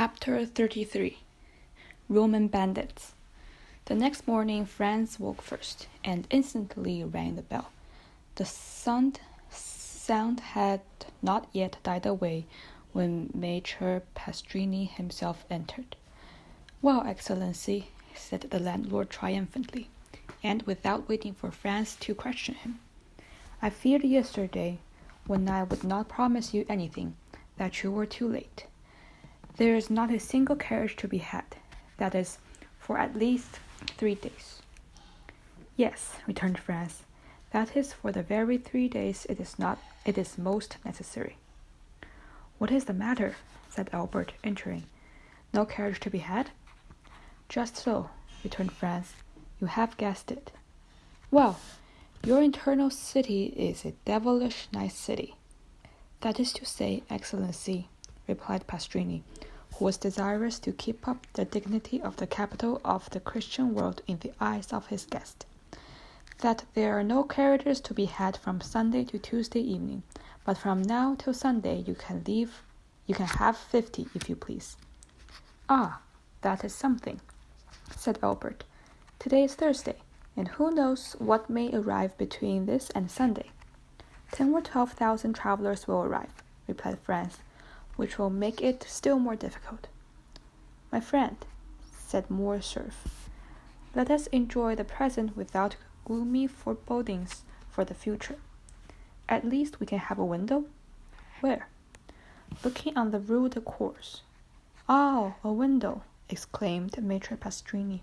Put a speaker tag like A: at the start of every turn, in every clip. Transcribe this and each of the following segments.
A: Chapter 33 Roman Bandits. The next morning Franz woke first, and instantly rang the bell. The sound had not yet died away when Major Pastrini himself entered. "Well, Excellency," said the landlord triumphantly, and without waiting for Franz to question him. "I feared yesterday, when I would not promise you anything, that you were too late. There is not a single carriage to be had, that is, for at least 3 days. "Yes," returned Franz, "that is for the very 3 days it is most necessary." "What is the matter?" said Albert, entering. "No carriage to be had?" "Just so," returned Franz. "You have guessed it. Well, your internal city is a devilish nice city." "That is to say, Excellency," replied Pastrini, who was desirous to keep up the dignity of the capital of the Christian world in the eyes of his guest, "that there are no carriages to be had from Sunday to Tuesday evening, but from now till Sunday you can have 50, if you please." "Ah, that is something," said Albert. "Today is Thursday, and who knows what may arrive between this and Sunday?" 10 or 12,000 travelers will arrive," replied Franz, "which will make it still more difficult." "My friend," said Morcerf, "let us enjoy the present without gloomy forebodings for the future. At least we can have a window." "Where?" "Looking on the Rue de Course." "Oh, a window!" exclaimed Maitre Pastrini.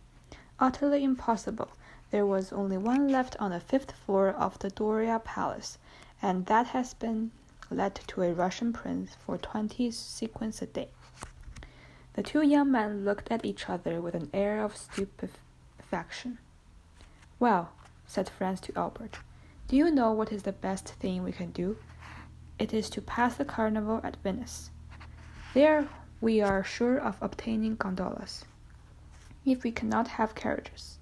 A: "Utterly impossible. There was only one left on the 5th floor of the Doria Palace, and that has been let to a Russian prince for 20 sequins a day." The two young men looked at each other with an air of stupefaction. "Well," said Franz to Albert, "do you know what is the best thing we can do? It is to pass the carnival at Venice. There we are sure of obtaining gondolas, if we cannot have carriages."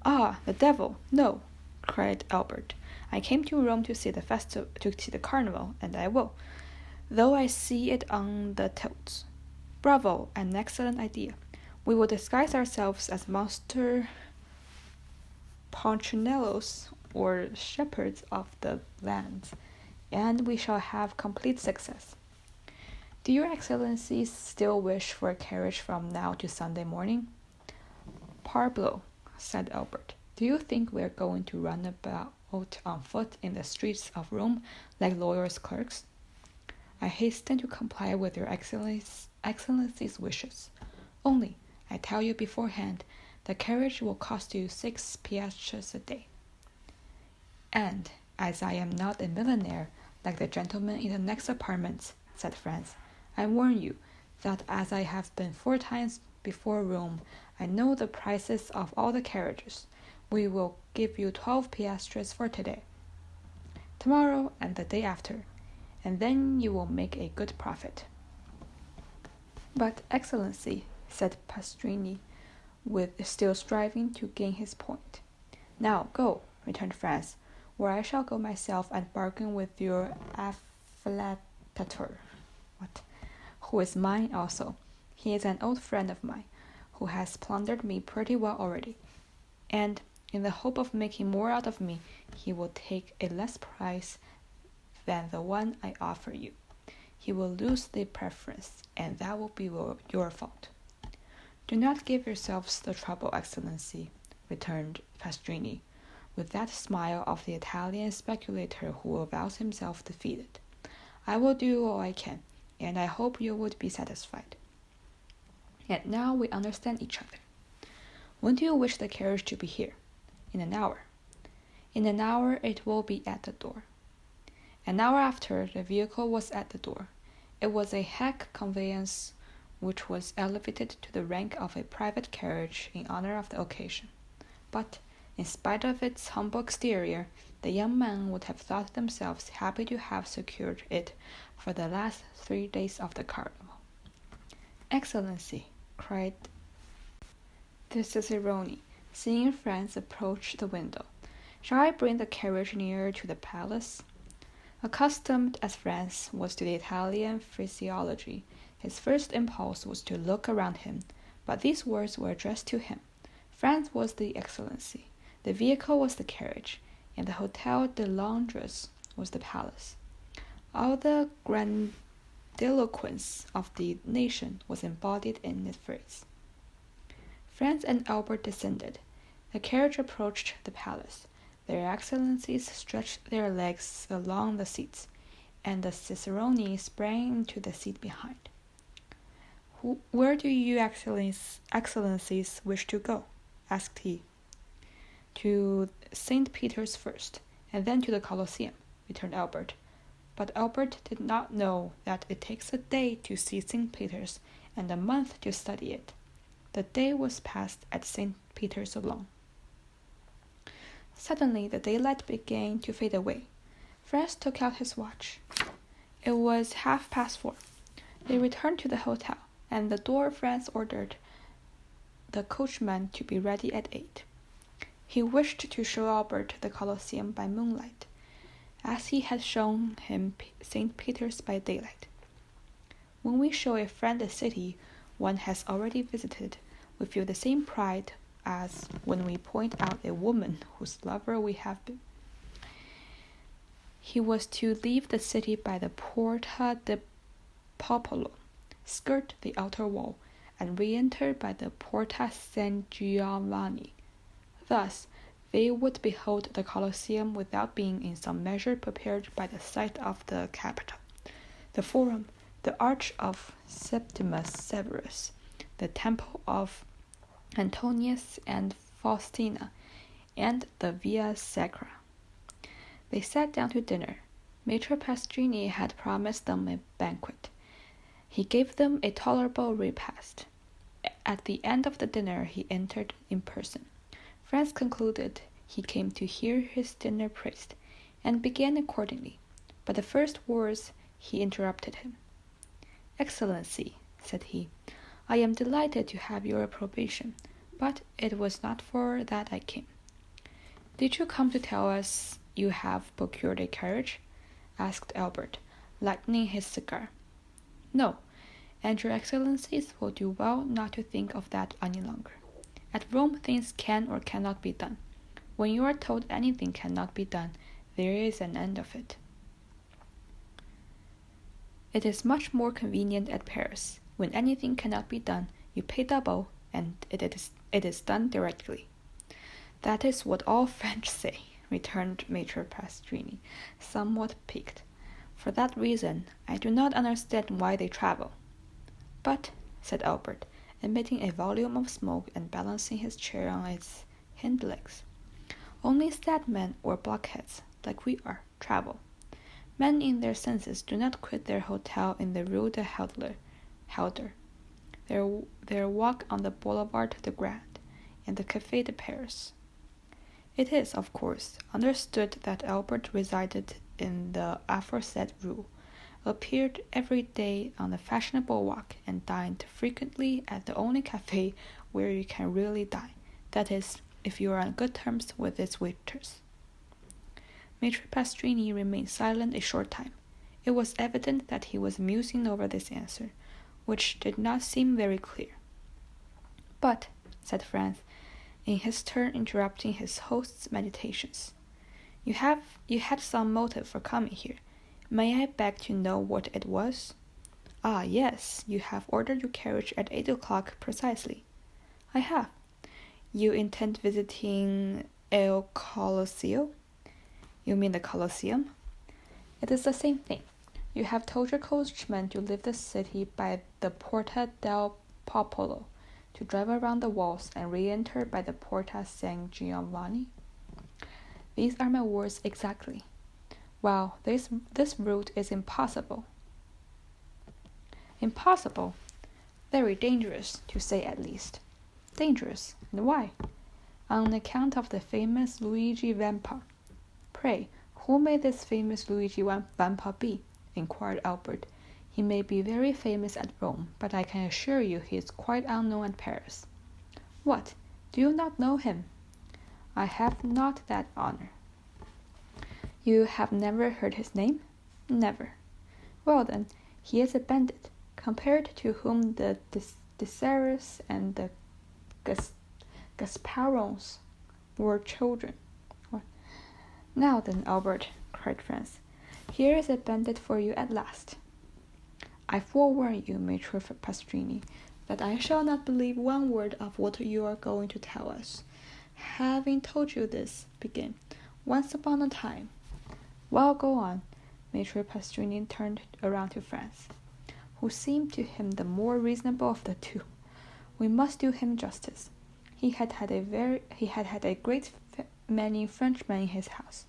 A: "Ah, the devil, no!" cried Albert. "I came to Rome to see the carnival, and I will, though I see it on the tilts. Bravo, an excellent idea. We will disguise ourselves as monster Punchinellos or shepherds of the land, and we shall have complete success. Do your Excellencies still wish for a carriage from now to Sunday morning?" "Parbleu," said Albert. "Do you think we are going to run about on foot in the streets of Rome like lawyers' clerks?" "I hasten to comply with your Excellency's wishes. Only, I tell you beforehand, the carriage will cost you 6 piastres a day. And, as I am not a millionaire like the gentleman in the next apartments," said Franz, "I warn you that as I have been 4 times before Rome, I know the prices of all the carriages. We will give you 12 piastres for today, tomorrow, and the day after, and then you will make a good profit." "But, Excellency," said Pastrini, still striving to gain his point. "Now go," returned Franz, "or I shall go myself and bargain with your afflattator, who is mine also. He is an old friend of mine, who has plundered me pretty well already, and, in the hope of making more out of me, he will take a less price than the one I offer you. He will lose the preference, and that will be your fault." "Do not give yourselves the trouble, Excellency," returned Pastrini, with that smile of the Italian speculator who avows himself defeated. "I will do all I can, and I hope you would be satisfied. And now we understand each other. When do you wish the carriage to be here?" "In an hour." "In an hour it will be at the door." An hour after, the vehicle was at the door. It was a hack conveyance which was elevated to the rank of a private carriage in honor of the occasion. But, in spite of its humble exterior, the young men would have thought themselves happy to have secured it for the last 3 days of the carnival. "Excellency," cried the cicerone, seeing Franz approach the window, "shall I bring the carriage nearer to the palace?" Accustomed as Franz was to the Italian phraseology, his first impulse was to look around him, but these words were addressed to him. Franz was the Excellency, the vehicle was the carriage, and the Hotel de Londres was the palace. All the grandiloquence of the nation was embodied in this phrase. Franz and Albert descended. The carriage approached the palace. Their Excellencies stretched their legs along the seats, and the cicerone sprang into the seat behind. "Where do you Excellencies wish to go?" asked he. "To St. Peter's first, and then to the Colosseum," returned Albert. But Albert did not know that it takes a day to see St. Peter's and a month to study it. The day was passed at St. Peter's alone. Suddenly the daylight began to fade away. Franz took out his watch. It was 4:30. They returned to the hotel, and the door Franz ordered the coachman to be ready at 8. He wished to show Albert the Colosseum by moonlight, as he had shown him St. Peter's by daylight. When we show a friend a city one has already visited, we feel the same pride as when we point out a woman whose lover we have been. He was to leave the city by the Porta del Popolo, skirt the outer wall, and re-enter by the Porta San Giovanni. Thus, they would behold the Colosseum without being in some measure prepared by the sight of the Capitol, the Forum, the Arch of Septimus Severus, the Temple of Antonius and Faustina, and the Via Sacra. They sat down to dinner. Maitre Pastrini had promised them a banquet. He gave them a tolerable repast. At the end of the dinner he entered in person. Franz concluded he came to hear his dinner praised, and began accordingly. But the first words he interrupted him. "Excellency," said he, "I am delighted to have your approbation, but it was not for that I came." "Did you come to tell us you have procured a carriage?" asked Albert, lightening his cigar. "No, and your Excellencies will do well not to think of that any longer. At Rome things can or cannot be done. When you are told anything cannot be done, there is an end of it. It is much more convenient at Paris. When anything cannot be done, you pay double, and it is done directly." "That is what all French say," returned Maitre Pastrini, somewhat piqued. "For that reason, I do not understand why they travel." "But," said Albert, emitting a volume of smoke and balancing his chair on its hind legs, "only sad men or blockheads, like we are, travel. Men in their senses do not quit their hotel in the Rue de Helder, their walk on the Boulevard de Grand, and the Café de Paris." It is, of course, understood that Albert resided in the aforesaid rue, appeared every day on the fashionable walk, and dined frequently at the only café where you can really dine, that is, if you are on good terms with its waiters. Maitre Pastrini remained silent a short time. It was evident that he was musing over this answer, which did not seem very clear. "But," said Franz, in his turn interrupting his host's meditations, you had some motive for coming here. May I beg to know what it was?" "Ah, yes, you have ordered your carriage at 8 o'clock precisely." "I have." "You intend visiting El Colosseo?" "You mean the Colosseum?" "It is the same thing. You have told your coachman to leave the city by the Porta del Popolo, to drive around the walls and re-enter by the Porta San Giovanni?" "These are my words exactly." "Well, this route is impossible." "Impossible? Very dangerous, to say at least." "Dangerous? And why?" "On account of the famous Luigi Vampa." "Pray, who may this famous Luigi Vampa be?" inquired Albert. "He may be very famous at Rome, but I can assure you he is quite unknown at Paris." "What? Do you not know him?" "I have not that honor." "You have never heard his name?" Never. Well then, he is a bandit, compared to whom the Desires and the Gasparons were children. What? Now then, Albert, cried Franz, here is a bandit for you at last. I forewarn you, Maitre Pastrini, that I shall not believe one word of what you are going to tell us. Having told you this, begin. Once upon a time. Well, go on. Maitre Pastrini turned around to Franz, who seemed to him the more reasonable of the two. We must do him justice. He had had a great many Frenchmen in his house,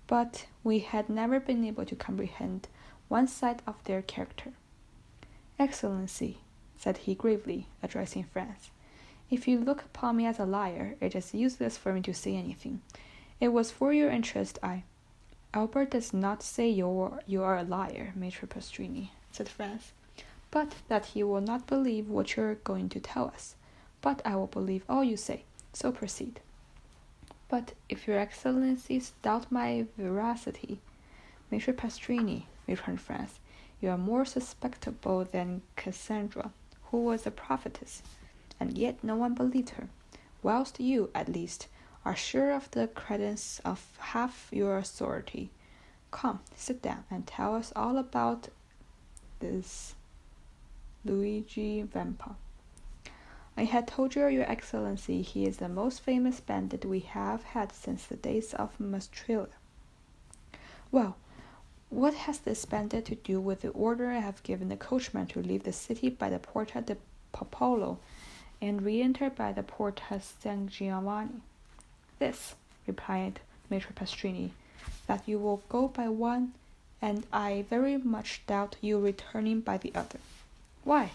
A: but we had never been able to comprehend one side of their character. Excellency, said he gravely, addressing Franz, if you look upon me as a liar, it is useless for me to say anything. It was for your interest Albert does not say you are a liar, Maitre Pastrini, said Franz, but that he will not believe what you are going to tell us. But I will believe all you say, so proceed. But if your excellencies doubt my veracity, Maitre Pastrini, returned Franz, you are more suspectable than Cassandra, who was a prophetess, and yet no one believed her, whilst you, at least, are sure of the credence of half your authority. Come, sit down, and tell us all about this Luigi Vampa. I had told your excellency he is the most famous bandit we have had since the days of Mastrilla. Well, what has this bandit to do with the order I have given the coachman to leave the city by the Porta de Popolo and re-enter by the Porta San Giovanni? This, replied Maitre Pastrini, that you will go by one, and I very much doubt you returning by the other. Why?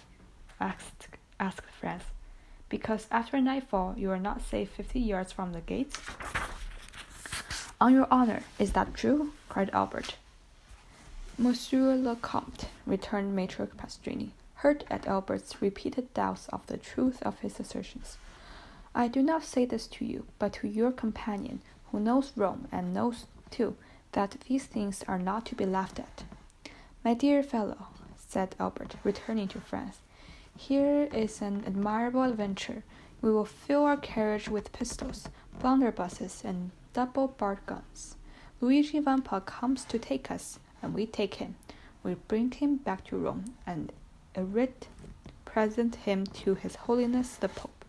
A: asked Franz. Because after nightfall you are not safe 50 yards from the gates? On your honor, is that true? Cried Albert. Monsieur le Comte, returned Maitre Pastrini, hurt at Albert's repeated doubts of the truth of his assertions. I do not say this to you, but to your companion, who knows Rome and knows, too, that these things are not to be laughed at. My dear fellow, said Albert, returning to Franz, here is an admirable adventure. We will fill our carriage with pistols, blunderbusses, and double-barred guns. Luigi Vampa comes to take us, and we take him. We bring him back to Rome, and present him to His Holiness the Pope,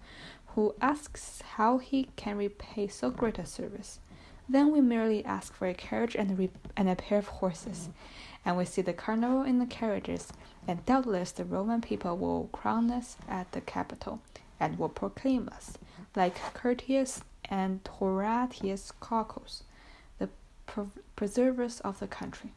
A: who asks how he can repay so great a service. Then we merely ask for a carriage and a pair of horses, and we see the carnival in the carriages, and doubtless the Roman people will crown us at the Capitol, and will proclaim us, like Curtius and Horatius Cocos, the preservers of the country.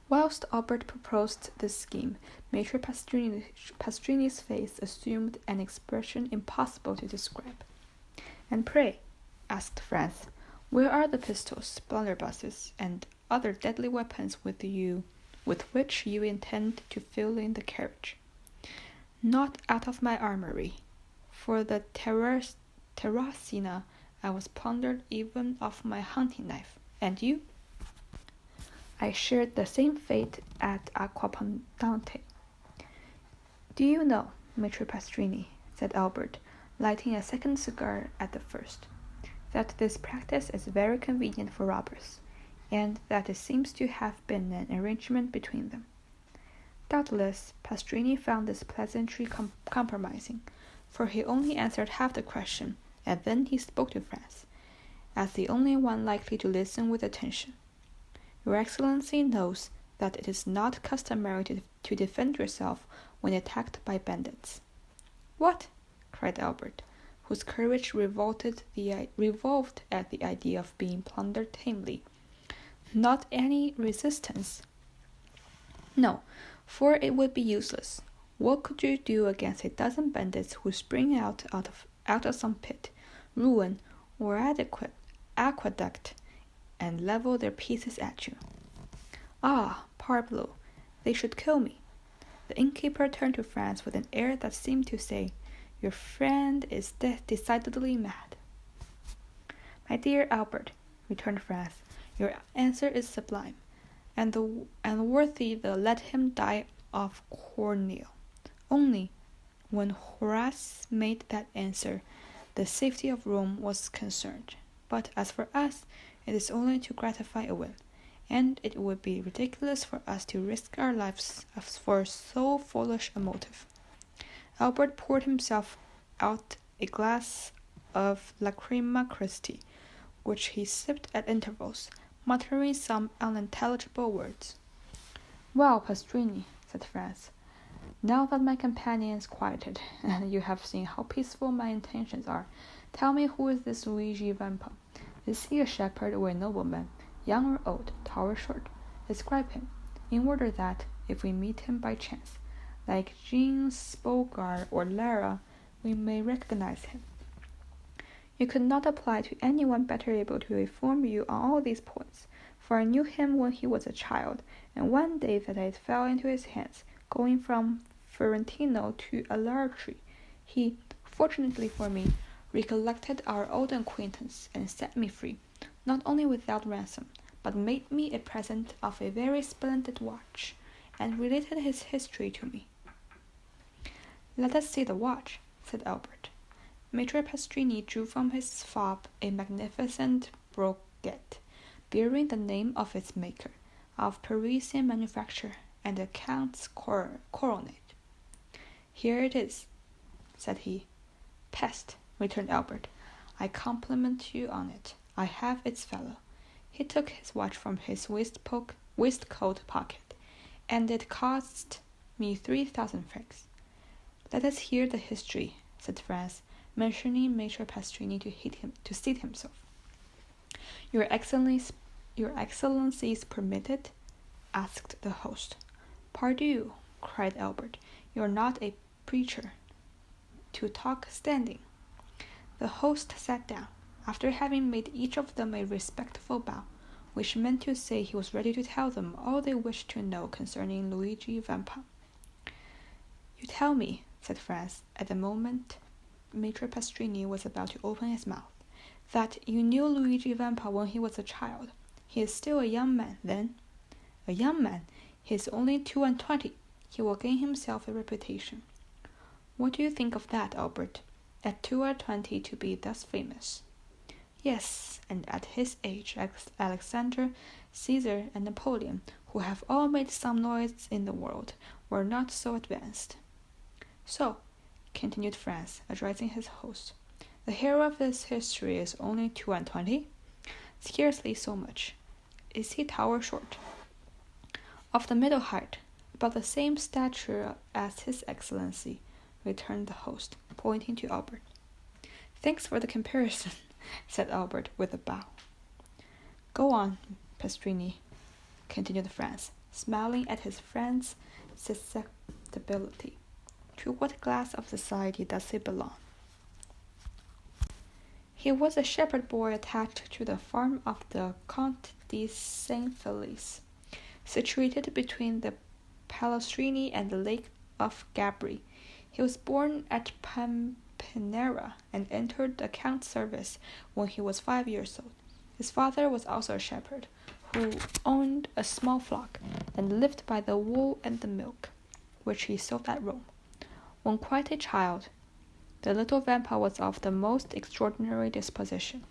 A: Whilst Albert proposed this scheme, Maitre Pastrini's face assumed an expression impossible to describe. And pray, asked Franz, where are the pistols, blunderbusses, and other deadly weapons with which you intend to fill in the carriage? Not out of my armory. For the terracina I was plundered even of my hunting knife. And you? I shared the same fate at Aquapendente. Do you know, Maitre Pastrini, said Albert, lighting a second cigar at the first, that this practice is very convenient for robbers, and that it seems to have been an arrangement between them. Doubtless, Pastrini found this pleasantry compromising, for he only answered half the question, and then he spoke to Franz, as the only one likely to listen with attention. Your Excellency knows that it is not customary to defend yourself when attacked by bandits. What? Cried Albert, whose courage revolved at the idea of being plundered tamely. Not any resistance? No, for it would be useless. What could you do against a dozen bandits who spring out of some pit, ruin, or aqueduct, and level their pieces at you? Ah, parbleu, they should kill me. The innkeeper turned to Franz with an air that seemed to say, your friend is decidedly mad. My dear Albert, returned Franz, your answer is sublime. and worthy the let him die of cornmeal. Only, when Horace made that answer, the safety of Rome was concerned. But as for us, it is only to gratify a whim, and it would be ridiculous for us to risk our lives for so foolish a motive. Albert poured himself out a glass of Lacrima Christi, which he sipped at intervals, muttering some unintelligible words. "Well, Pastrini," said Franz, "now that my companion is quieted, and you have seen how peaceful my intentions are, tell me who is this Luigi Vampa? Is he a shepherd or a nobleman, young or old, tall or short? Describe him, in order that, if we meet him by chance, like Jean Spogar or Lara, we may recognize him." You could not apply to anyone better able to inform you on all these points, for I knew him when he was a child, and one day that I fell into his hands, going from Ferentino to Alartri, he, fortunately for me, recollected our old acquaintance and set me free, not only without ransom, but made me a present of a very splendid watch, and related his history to me. "Let us see the watch," said Albert. Maitre Pastrini drew from his fob a magnificent broguette, bearing the name of its maker, of Parisian manufacture, and a count's coronet. "Here it is," said he. "Peste," returned Albert. "I compliment you on it. I have its fellow." He took his watch from his waistcoat pocket, "and it cost me 3,000 francs. "Let us hear the history," said Franz, mentioning Maitre Pastrini to seat himself. Your Excellency's permitted?" asked the host. "Pardieu," cried Albert, "you're not a preacher to talk standing." The host sat down, after having made each of them a respectful bow, which meant to say he was ready to tell them all they wished to know concerning Luigi Vampa. "You tell me," said Franz, at the moment Maitre Pastrini was about to open his mouth, "that you knew Luigi Vampa when he was a child. He is still a young man, then?" "A young man? He is only 22. He will gain himself a reputation." "What do you think of that, Albert? At 22 to be thus famous?" "Yes, and at his age Alexandre, Caesar, and Napoleon, who have all made some noise in the world, were not so advanced." "So," continued Franz, addressing his host, "the hero of this history is only 22? "Scarcely so much." "Is he tall or short?" "Of the middle height, about the same stature as his Excellency," returned the host, pointing to Albert. "Thanks for the comparison," said Albert with a bow. "Go on, Pastrini," continued Franz, smiling at his friend's susceptibility. "To what class of society does he belong?" "He was a shepherd boy attached to the farm of the Comte de Saint-Felice, situated between the Palestrina and the Lake of Gabri. He was born at Pampinara and entered the Count's service when he was 5 years old. His father was also a shepherd, who owned a small flock, and lived by the wool and the milk, which he sold at Rome. When quite a child, the little Vampa was of the most extraordinary disposition.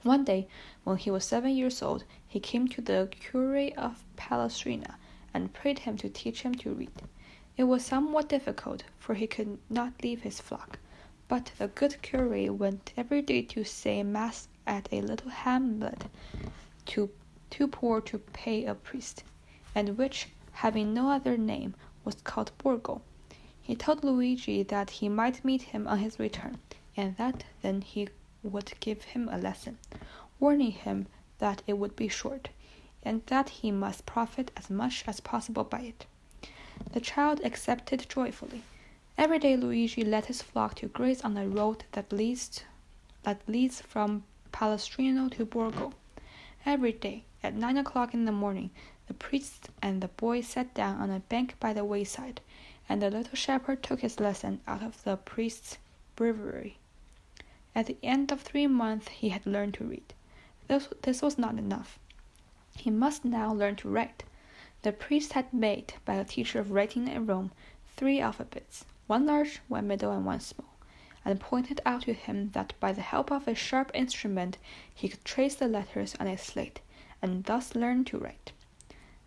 A: One day, when he was 7 years old, he came to the curé of Palestrina and prayed him to teach him to read. It was somewhat difficult, for he could not leave his flock, but the good curé went every day to say mass at a little hamlet too poor to pay a priest, and which, having no other name, was called Borgo. He told Luigi that he might meet him on his return, and that then he would give him a lesson, warning him that it would be short, and that he must profit as much as possible by it. The child accepted joyfully. Every day Luigi led his flock to graze on a road that leads from Palestrino to Borgo. Every day, at 9 o'clock in the morning, the priest and the boy sat down on a bank by the wayside, and the little shepherd took his lesson out of the priest's breviary. At the end of 3 months he had learned to read. This was not enough. He must now learn to write. The priest had made, by a teacher of writing in Rome, 3 alphabets, one large, one middle, and one small, and pointed out to him that by the help of a sharp instrument he could trace the letters on a slate, and thus learn to write.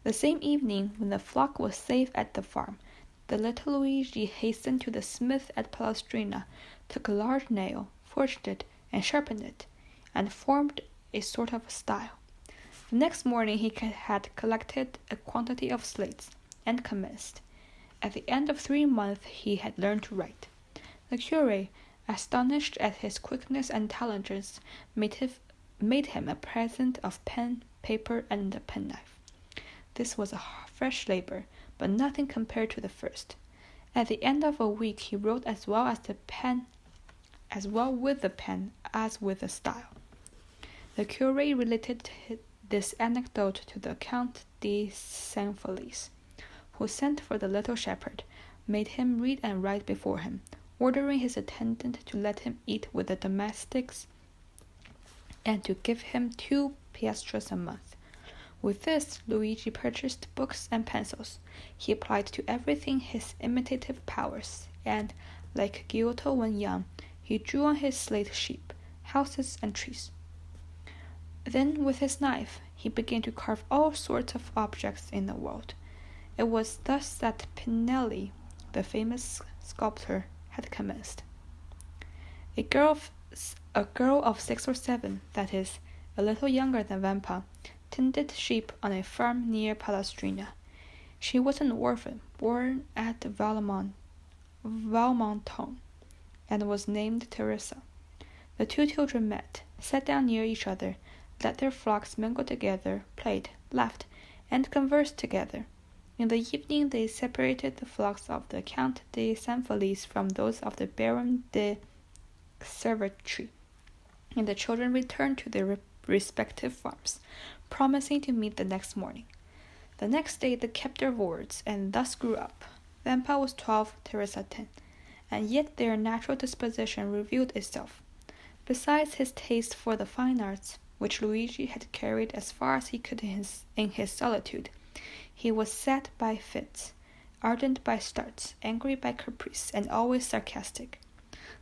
A: The same evening, when the flock was safe at the farm, the little Luigi hastened to the smith at Palestrina, took a large nail, forged it, and sharpened it, and formed a sort of style. The next morning he had collected a quantity of slates, and commenced. At the end of 3 months he had learned to write. The curé, astonished at his quickness and intelligence, made him a present of pen, paper, and a penknife. This was a fresh labor, but nothing compared to the first. At the end of a week he wrote as well with the pen as with the style. The curé related this anecdote to the Count de Saint-Felice, who sent for the little shepherd, made him read and write before him, ordering his attendant to let him eat with the domestics and to give him 2 piastres a month. With this, Luigi purchased books and pencils. He applied to everything his imitative powers, and, like Giotto when young, he drew on his slate sheep, houses, and trees. Then, with his knife, he began to carve all sorts of objects in the world. It was thus that Pinelli, the famous sculptor, had commenced. A girl of 6 or 7, that is, a little younger than Vampa, tended sheep on a farm near Palestrina. She was an orphan, born at Valmontone, and was named Teresa. The 2 children met, sat down near each other, let their flocks mingle together, played, laughed, and conversed together. In the evening they separated the flocks of the Count de Saint-Felice from those of the Baron de Cervetri, and the children returned to their respective farms, promising to meet the next morning. The next day they kept their words, and thus grew up. Vampa was 12, Teresa 10, and yet their natural disposition revealed itself. Besides his taste for the fine arts, which Luigi had carried as far as he could in his solitude, he was sad by fits, ardent by starts, angry by caprice, and always sarcastic.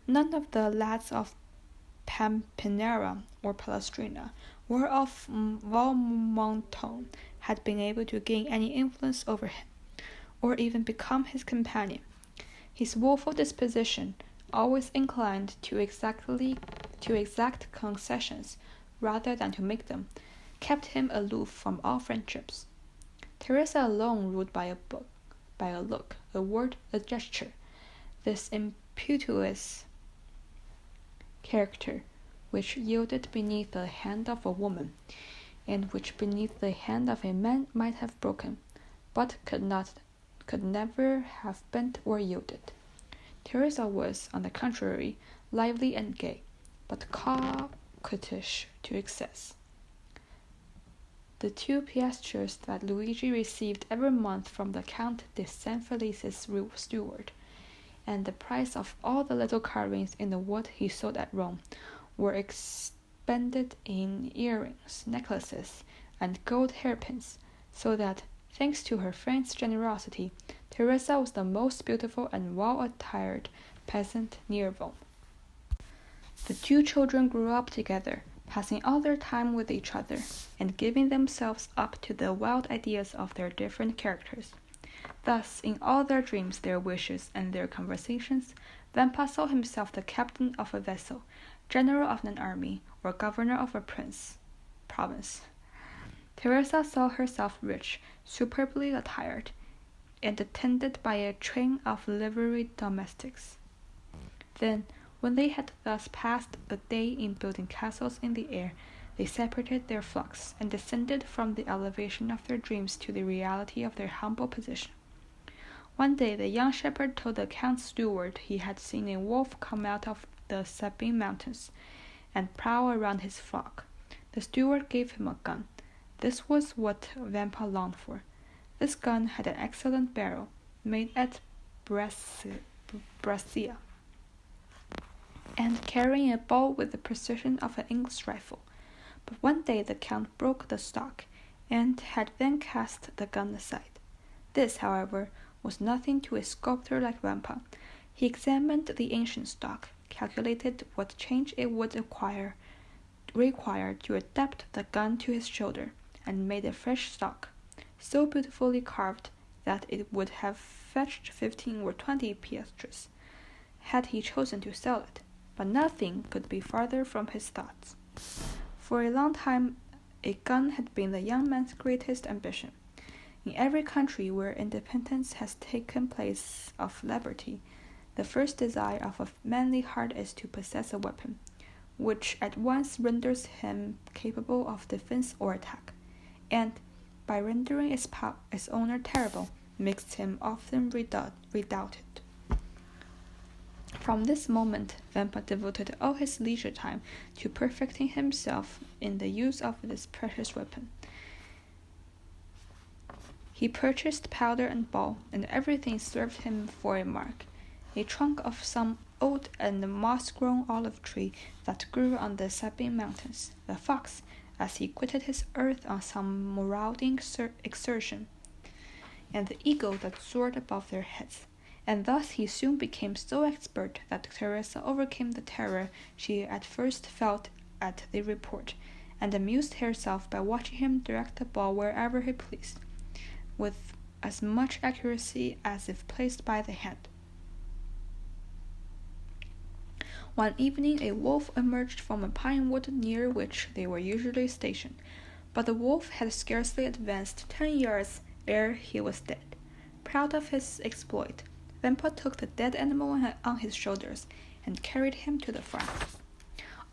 A: None of the lads of Pampinara or Palestrina or of Valmontone had been able to gain any influence over him, or even become his companion. His woeful disposition, always inclined to exact concessions rather than to make them, kept him aloof from all friendships. Teresa alone ruled by a look, a word, a gesture. This impetuous character, which yielded beneath the hand of a woman, and which beneath the hand of a man might have broken, but could never have bent or yielded. Teresa was, on the contrary, lively and gay, but coquettish to excess. The 2 piastres that Luigi received every month from the Count de Saint-Felice's steward, and the price of all the little carvings in the wood he sold at Rome, were expended in earrings, necklaces, and gold hairpins, so that, thanks to her friend's generosity, Teresa was the most beautiful and well-attired peasant near Rome. The 2 children grew up together, passing all their time with each other, and giving themselves up to the wild ideas of their different characters. Thus, in all their dreams, their wishes, and their conversations, Vampa saw himself the captain of a vessel, general of an army, or governor of a province. Teresa saw herself rich, superbly attired, and attended by a train of liveried domestics. Then, when they had thus passed the day in building castles in the air, they separated their flocks, and descended from the elevation of their dreams to the reality of their humble position. One day the young shepherd told the Count's steward he had seen a wolf come out of the Sabine mountains, and prowl around his flock. The steward gave him a gun. This was what Vampa longed for. This gun had an excellent barrel, made at Brescia, and carrying a ball with the precision of an English rifle. But one day the Count broke the stock, and had then cast the gun aside. This, however, was nothing to a sculptor like Vampa. He examined the ancient stock, calculated what change it would require to adapt the gun to his shoulder, and made a fresh stock, so beautifully carved that it would have fetched 15 or 20 piastres, had he chosen to sell it, but nothing could be farther from his thoughts. For a long time a gun had been the young man's greatest ambition. In every country where independence has taken place of liberty, the first desire of a manly heart is to possess a weapon, which at once renders him capable of defense or attack, and, by rendering its owner terrible, makes him often redoubted. From this moment, Vampa devoted all his leisure time to perfecting himself in the use of this precious weapon. He purchased powder and ball, and everything served him for a mark. A trunk of some old and moss-grown olive tree that grew on the Sabine mountains, the fox, as he quitted his earth on some marauding excursion, and the eagle that soared above their heads. And thus he soon became so expert that Teresa overcame the terror she at first felt at the report, and amused herself by watching him direct the ball wherever he pleased, with as much accuracy as if placed by the hand. One evening a wolf emerged from a pine wood near which they were usually stationed, but the wolf had scarcely advanced 10 yards ere he was dead. Proud of his exploit, Vampa took the dead animal on his shoulders and carried him to the front.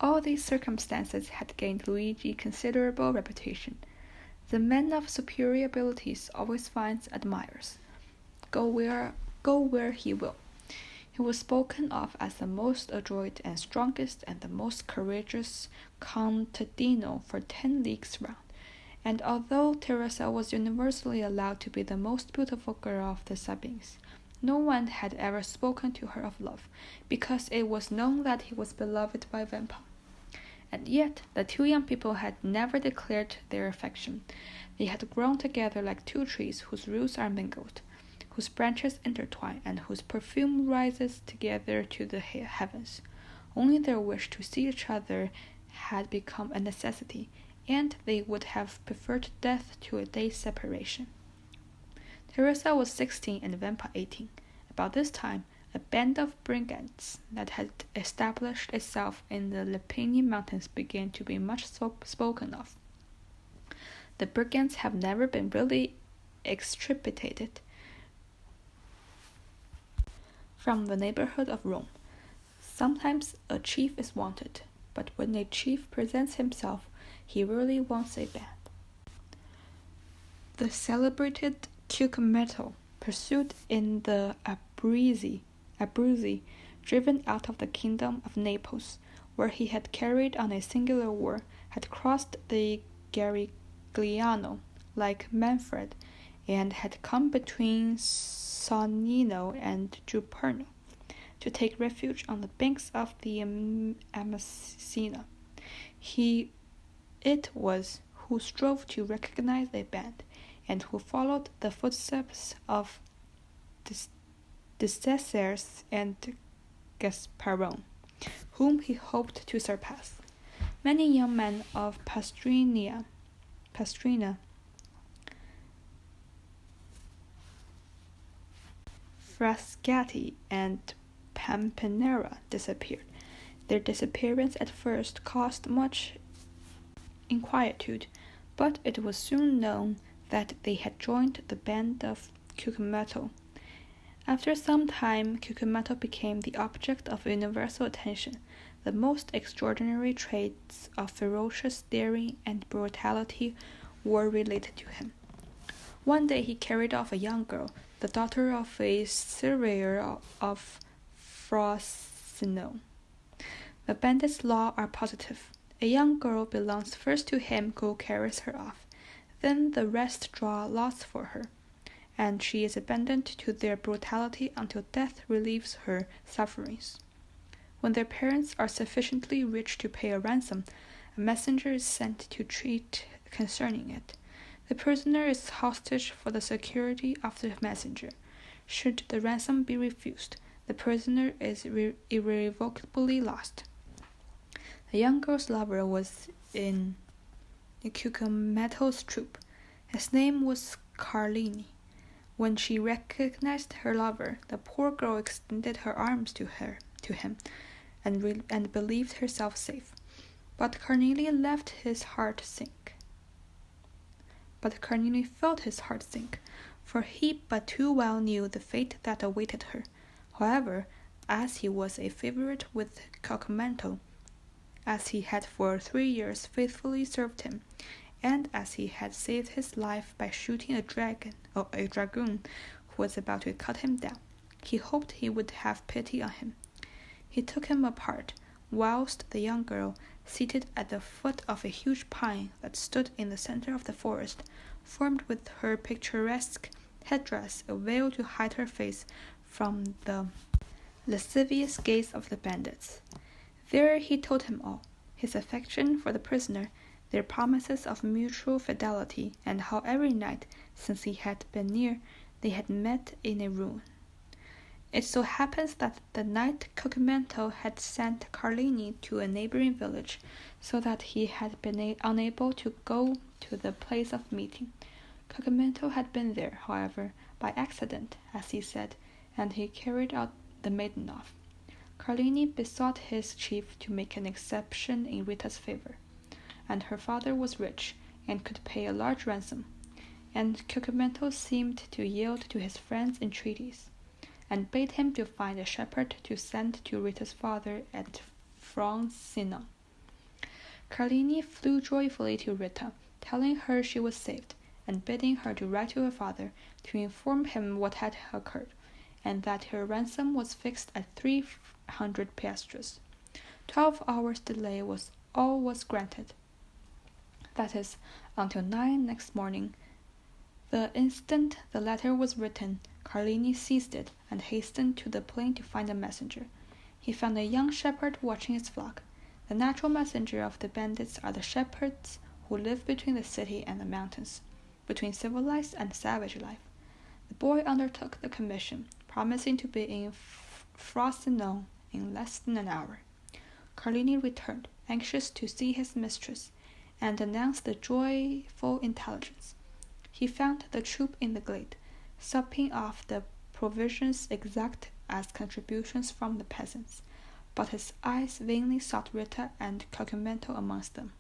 A: All these circumstances had gained Luigi considerable reputation. The man of superior abilities always finds admirers, go where he will. He was spoken of as the most adroit and strongest and the most courageous contadino for 10 leagues round, and although Teresa was universally allowed to be the most beautiful girl of the Sabines, no one had ever spoken to her of love, because it was known that he was beloved by Vampa. And yet the two young people had never declared their affection. They had grown together like two trees whose roots are mingled, whose branches intertwine, and whose perfume rises together to the heavens. Only their wish to see each other had become a necessity, and they would have preferred death to a day's separation. Teresa was 16 and Vampa 18. About this time, a band of brigands that had established itself in the Lepini mountains began to be much spoken of. The brigands have never been really extirpated from the neighborhood of Rome. Sometimes a chief is wanted, but when a chief presents himself, he really wants a band. The celebrated Cucumetto, pursued in the Abruzzi, driven out of the kingdom of Naples, where he had carried on a singular war, had crossed the Garigliano like Manfred, and had come between Sonnino and Juperno, to take refuge on the banks of the Amasina. It was who strove to recognize a band, and who followed the footsteps of Desessers and Gasparon, whom he hoped to surpass. Many young men of Pastrina, Frascati, and Pampinera disappeared. Their disappearance at first caused much inquietude, but it was soon known that they had joined the band of Cucumetto. After some time, Cucumetto became the object of universal attention. The most extraordinary traits of ferocious daring and brutality were related to him. One day he carried off a young girl, the daughter of a surveyor of Frosinone. The bandits' laws are positive. A young girl belongs first to him who carries her off. Then the rest draw lots for her, and she is abandoned to their brutality until death relieves her sufferings. When their parents are sufficiently rich to pay a ransom, a messenger is sent to treat concerning it. The prisoner is hostage for the security of the messenger. Should the ransom be refused, the prisoner is irrevocably lost. The young girl's lover was in Cucumeto's troop. His name was Carlini. When she recognized her lover, the poor girl extended her arms to him, and believed herself safe. But Carlini felt his heart sink, for he but too well knew the fate that awaited her. However, as he was a favorite with Cucumento, as he had for 3 years faithfully served him, and as he had saved his life by shooting a dragoon who was about to cut him down, he hoped he would have pity on him. He took him apart, whilst the young girl, seated at the foot of a huge pine that stood in the center of the forest, formed with her picturesque headdress a veil to hide her face from the lascivious gaze of the bandits. There he told him all, his affection for the prisoner, their promises of mutual fidelity, and how every night, since he had been near, they had met in a ruin. It so happens that the night Cucumento had sent Carlini to a neighboring village, so that he had been unable to go to the place of meeting. Cucumento had been there, however, by accident, as he said, and he carried out the maiden off. Carlini besought his chief to make an exception in Rita's favor, and her father was rich and could pay a large ransom, and Cucumento seemed to yield to his friend's entreaties, and bade him to find a shepherd to send to Rita's father at Francino. Carlini flew joyfully to Rita, telling her she was saved, and bidding her to write to her father to inform him what had occurred, and that her ransom was fixed at 300 piastres. 12 hours' delay was all was granted. That is, until 9 next morning. The instant the letter was written, Carlini seized it and hastened to the plain to find a messenger. He found a young shepherd watching his flock. The natural messenger of the bandits are the shepherds who live between the city and the mountains, between civilized and savage life. The boy undertook the commission, promising to be in Frosinone in less than an hour. Carlini returned, anxious to see his mistress, and announced the joyful intelligence. He found the troop in the glade, supping off the provisions exact as contributions from the peasants, but his eyes vainly sought Rita and Cucumento amongst them.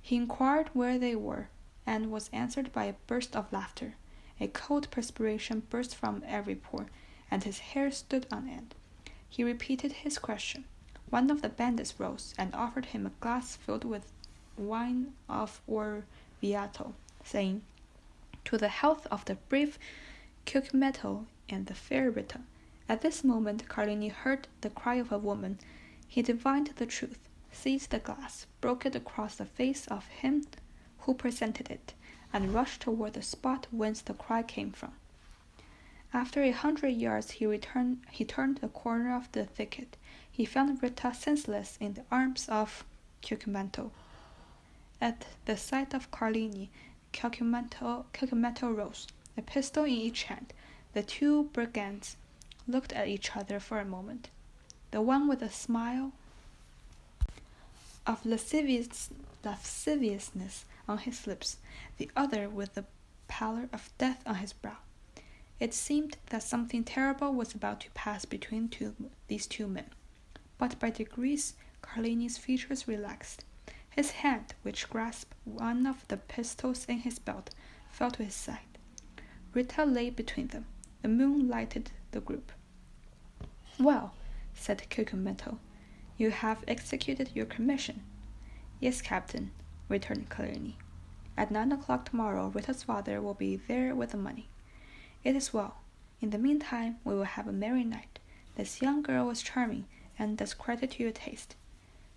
A: He inquired where they were, and was answered by a burst of laughter. A cold perspiration burst from every pore, and his hair stood on end. He repeated his question. One of the bandits rose and offered him a glass filled with wine of Orvieto, saying, "To the health of the brave Cucumento and the fair Rita." At this moment Carlini heard the cry of a woman. He divined the truth, seized the glass, broke it across the face of him who presented it, and rushed toward the spot whence the cry came from. After 100 yards he turned the corner of the thicket. He found Rita senseless in the arms of Cucumento. At the sight of Carlini, Cucumento rose, a pistol in each hand. The two brigands looked at each other for a moment, the one with a smile of lasciviousness on his lips, the other with the pallor of death on his brow. It seemed that something terrible was about to pass between these two men, but by degrees Carlini's features relaxed. His hand, which grasped one of the pistols in his belt, fell to his side. Rita lay between them. The moon lighted the group. "Well," said Cucumento, "you have executed your commission." "Yes, Captain," returned Carlini. "At 9 o'clock tomorrow Rita's father will be there with the money." "It is well. In the meantime we will have a merry night. This young girl is charming, and does credit to your taste.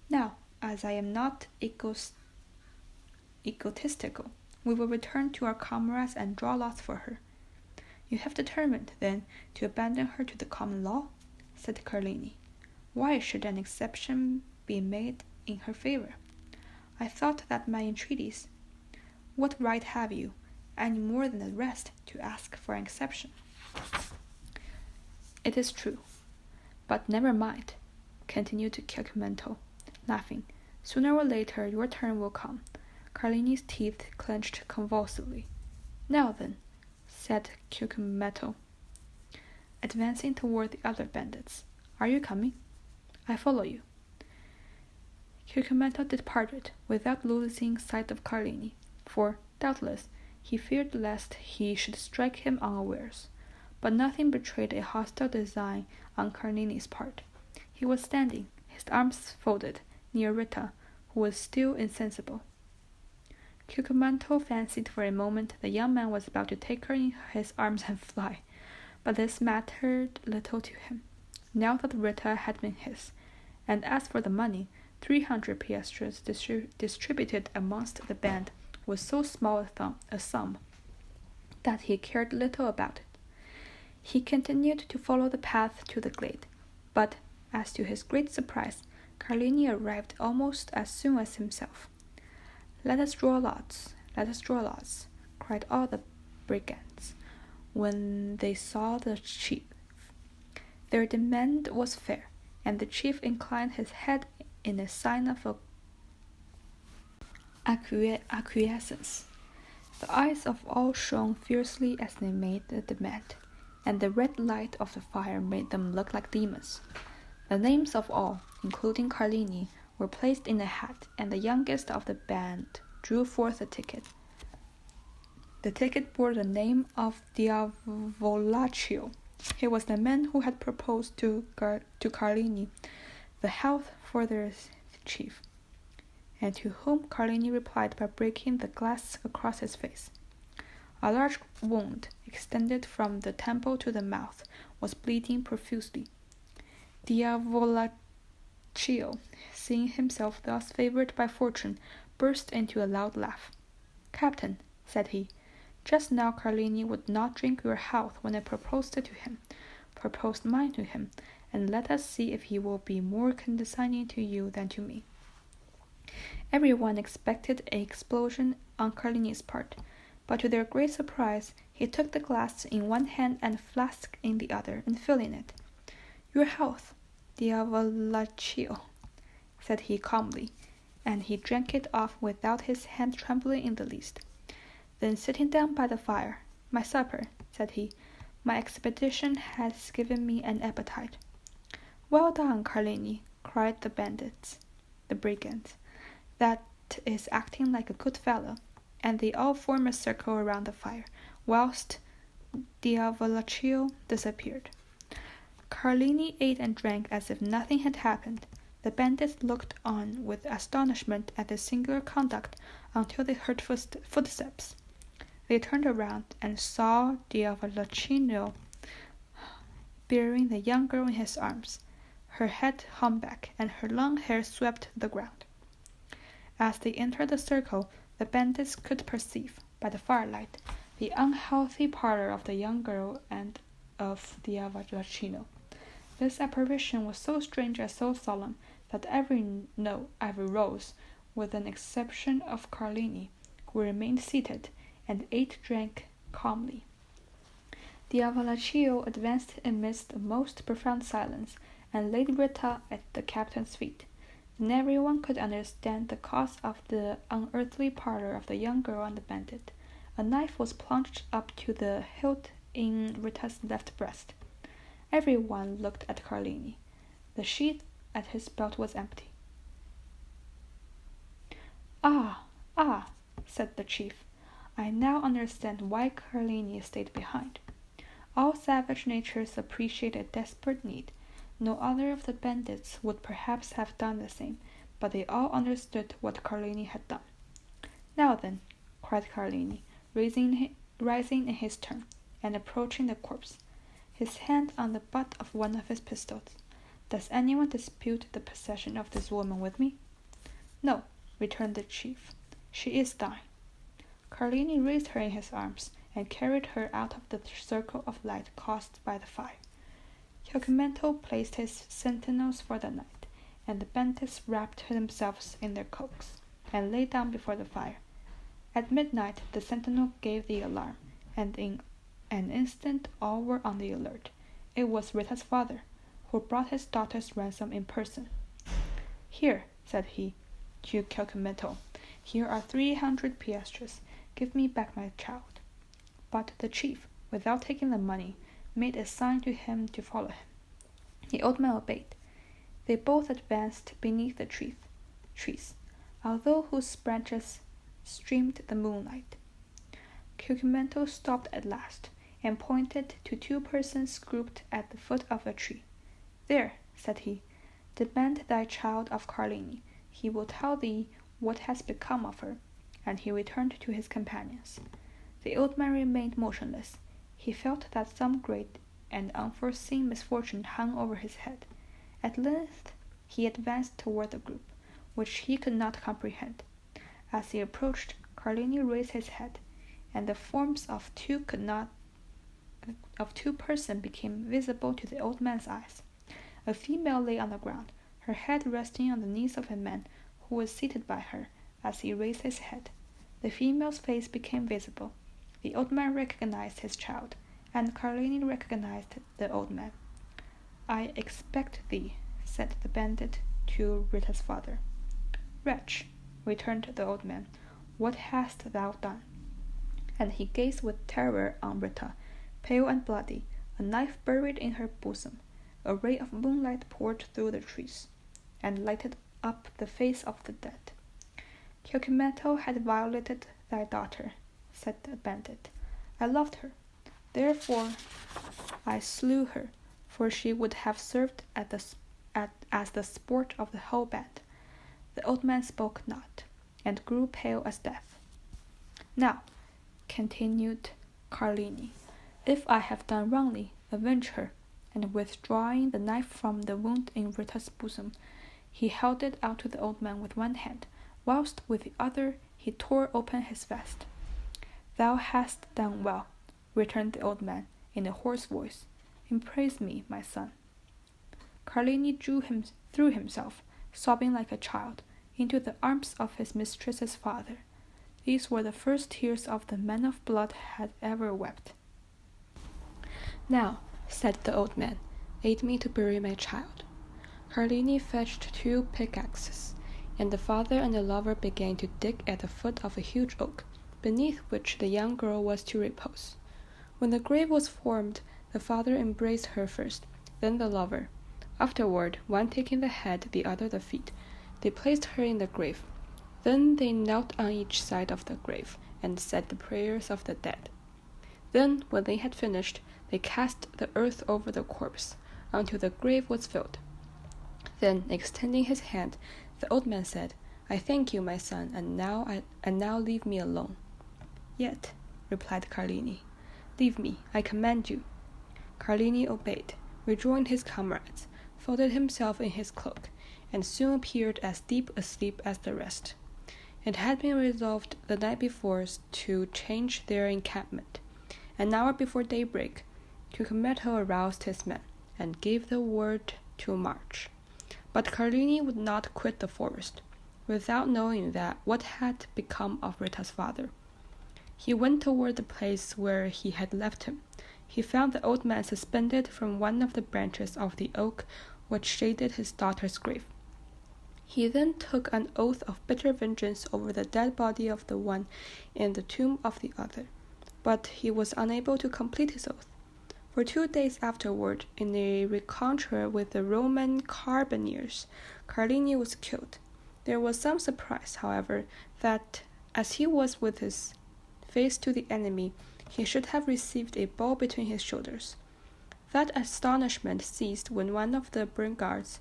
A: Now, as I am not egotistical, we will return to our comrades and draw lots for her." "You have determined, then, to abandon her to the common law?" said Carlini. "Why should an exception be made in her favor?" "I thought that my entreaties—" "What right have you, any more than the rest, to ask for an exception. It is true. But never mind, continued Monte, laughing. Sooner or later your turn will come. Carlini's teeth clenched convulsively. Now then, said Monte, advancing toward the other bandits. Are you coming? I follow you. Monte departed without losing sight of Carlini, for, doubtless, he feared lest he should strike him unawares. But nothing betrayed a hostile design on Carlini's part. He was standing, his arms folded, near Rita, who was still insensible. Monte fancied for a moment the young man was about to take her in his arms and fly, but this mattered little to him, now that Rita had been his, and as for the money, 300 piastres distributed amongst the band was so small a sum that he cared little about it. He continued to follow the path to the glade, but, as to his great surprise, Carlini arrived almost as soon as himself. Let us draw lots, cried all the brigands, when they saw the chief. Their demand was fair, and the chief inclined his head in a sign of acquiescence. The eyes of all shone fiercely as they made the demand, and the red light of the fire made them look like demons. The names of all, including Carlini, were placed in a hat, and the youngest of the band drew forth a ticket. The ticket bore the name of Diavolaccio. He was the man who had proposed to Carlini the health for their chief, and to whom Carlini replied by breaking the glass across his face. A large wound, extended from the temple to the mouth, was bleeding profusely. Diavolaccio, seeing himself thus favored by fortune, burst into a loud laugh. Captain, said he, just now Carlini would not drink your health when I proposed it to him, proposed mine to him, and let us see if he will be more condescending to you than to me. Everyone expected an explosion on Carlini's part, but to their great surprise, he took the glass in one hand and flask in the other, and filling it. Your health, Diavolaccio, said he calmly, and he drank it off without his hand trembling in the least. Then sitting down by the fire, my supper, said he, my expedition has given me an appetite. Well done, Carlini, cried the brigands. That is acting like a good fellow, and they all formed a circle around the fire, whilst Diavolaccio disappeared. Carlini ate and drank as if nothing had happened. The bandits looked on with astonishment at this singular conduct until they heard footsteps. They turned around and saw Diavolaccio bearing the young girl in his arms, her head hung back and her long hair swept the ground. As they entered the circle, the bandits could perceive, by the firelight, the unhealthy pallor of the young girl and of Diavolaccio. This apparition was so strange and so solemn that every rose, with an exception of Carlini, who remained seated and drank calmly. Diavolaccio advanced amidst the most profound silence and laid Rita at the captain's feet. Then everyone could understand the cause of the unearthly pallor of the young girl and the bandit. A knife was plunged up to the hilt in Rita's left breast. Everyone looked at Carlini. The sheath at his belt was empty. Ah, said the chief. I now understand why Carlini stayed behind. All savage natures appreciate a desperate need. No other of the bandits would perhaps have done the same, but they all understood what Carlini had done. Now then, cried Carlini, rising in his turn, and approaching the corpse, his hand on the butt of one of his pistols. Does anyone dispute the possession of this woman with me? No, returned the chief. She is thine. Carlini raised her in his arms, and carried her out of the circle of light caused by the fire. Monte placed his sentinels for the night, and the bandits wrapped themselves in their cloaks, and lay down before the fire. At midnight the sentinel gave the alarm, and in an instant all were on the alert. It was Rita's father, who brought his daughter's ransom in person. "Here," said he to Cucumetto, "here are 300 piastres. Give me back my child." But the chief, without taking the money, made a sign to him to follow him. The old man obeyed. They both advanced beneath the trees, although whose branches streamed the moonlight. Cucumetto stopped at last, and pointed to 2 persons grouped at the foot of a tree. "There," said he, "demand thy child of Carlini. He will tell thee what has become of her." And he returned to his companions. The old man remained motionless. He felt that some great and unforeseen misfortune hung over his head. At length he advanced toward the group, which he could not comprehend. As he approached, Carlini raised his head, and the forms of 2 persons became visible to the old man's eyes. A female lay on the ground, her head resting on the knees of a man who was seated by her. As he raised his head, the female's face became visible. The old man recognized his child, and Carlini recognized the old man. "I expect thee," said the bandit to Rita's father. "Wretch," returned the old man, "what hast thou done?" And he gazed with terror on Rita, pale and bloody, a knife buried in her bosom. A ray of moonlight poured through the trees, and lighted up the face of the dead. "Cucumetto had violated thy daughter," said the bandit. "I loved her. Therefore I slew her, for she would have served as the sport of the whole band." The old man spoke not, and grew pale as death. "Now," continued Carlini, "if I have done wrongly, avenge her." And withdrawing the knife from the wound in Rita's bosom, he held it out to the old man with one hand, whilst with the other he tore open his vest. "Thou hast done well," returned the old man in a hoarse voice. "Embrace me, my son." Carlini threw himself, sobbing like a child, into the arms of his mistress's father. These were the first tears of the man of blood had ever wept. "Now," said the old man, "aid me to bury my child." Carlini fetched 2 pickaxes, and the father and the lover began to dig at the foot of a huge oak, beneath which the young girl was to repose. When the grave was formed, the father embraced her first, then the lover. Afterward, one taking the head, the other the feet, they placed her in the grave. Then they knelt on each side of the grave, and said the prayers of the dead. Then, when they had finished, they cast the earth over the corpse, until the grave was filled. Then, extending his hand, the old man said, "I thank you, my son, and now leave me alone." "Yet," replied Carlini, "leave me, I command you." Carlini obeyed, rejoined his comrades, folded himself in his cloak, and soon appeared as deep asleep as the rest. It had been resolved the night before to change their encampment. An hour before daybreak, Cucumetto aroused his men, and gave the word to march. But Carlini would not quit the forest, without knowing what had become of Rita's father. He went toward the place where he had left him. He found the old man suspended from one of the branches of the oak which shaded his daughter's grave. He then took an oath of bitter vengeance over the dead body of the one in the tomb of the other, but he was unable to complete his oath. For 2 days afterward, in a rencontre with the Roman carbineers, Carlini was killed. There was some surprise, however, that as he was with his face to the enemy, he should have received a ball between his shoulders. That astonishment ceased when one of the brigands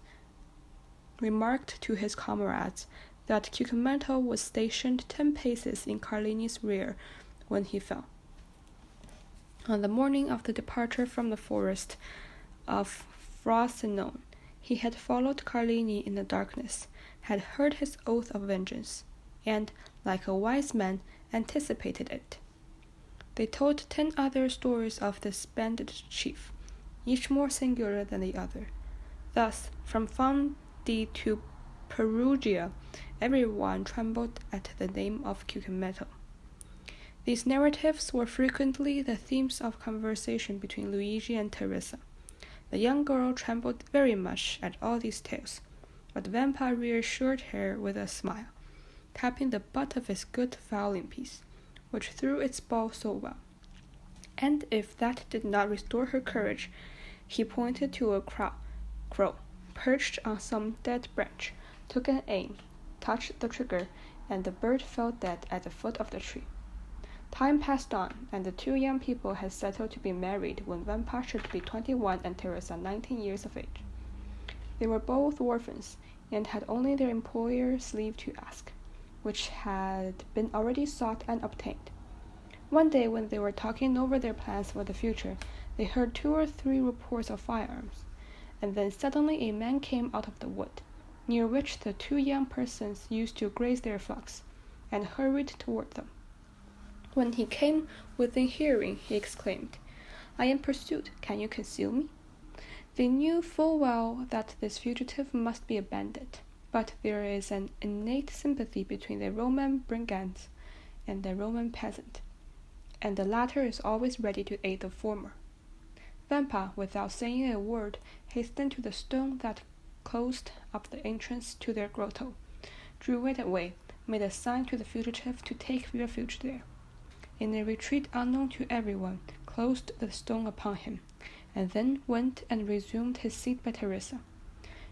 A: remarked to his comrades that Cucumetto was stationed 10 paces in Carlini's rear when he fell. On the morning of the departure from the forest of Frosinone, he had followed Carlini in the darkness, had heard his oath of vengeance, and, like a wise man, anticipated it. They told 10 other stories of this bandit chief, each more singular than the other. Thus, from Fondi to Perugia, everyone trembled at the name of Cucumetto. These narratives were frequently the themes of conversation between Luigi and Teresa. The young girl trembled very much at all these tales, but the vampire reassured her with a smile, tapping the butt of his good fowling piece, which threw its ball so well. And if that did not restore her courage, he pointed to a crow, perched on some dead branch, took an aim, touched the trigger, and the bird fell dead at the foot of the tree. Time passed on, and the two young people had settled to be married when Vampire should be 21 and Teresa 19 years of age. They were both orphans, and had only their employer's leave to ask, which had been already sought and obtained. One day, when they were talking over their plans for the future, they heard 2 or 3 reports of firearms, and then suddenly a man came out of the wood, near which the 2 young persons used to graze their flocks, and hurried toward them. When he came within hearing, he exclaimed, "I am pursued. Can you conceal me?" They knew full well that this fugitive must be a bandit, but there is an innate sympathy between the Roman brigand and the Roman peasant, and the latter is always ready to aid the former. Vampa, without saying a word, hastened to the stone that closed up the entrance to their grotto, drew it away, made a sign to the fugitive to take refuge there. In a retreat unknown to everyone, closed the stone upon him, and then went and resumed his seat by Teresa.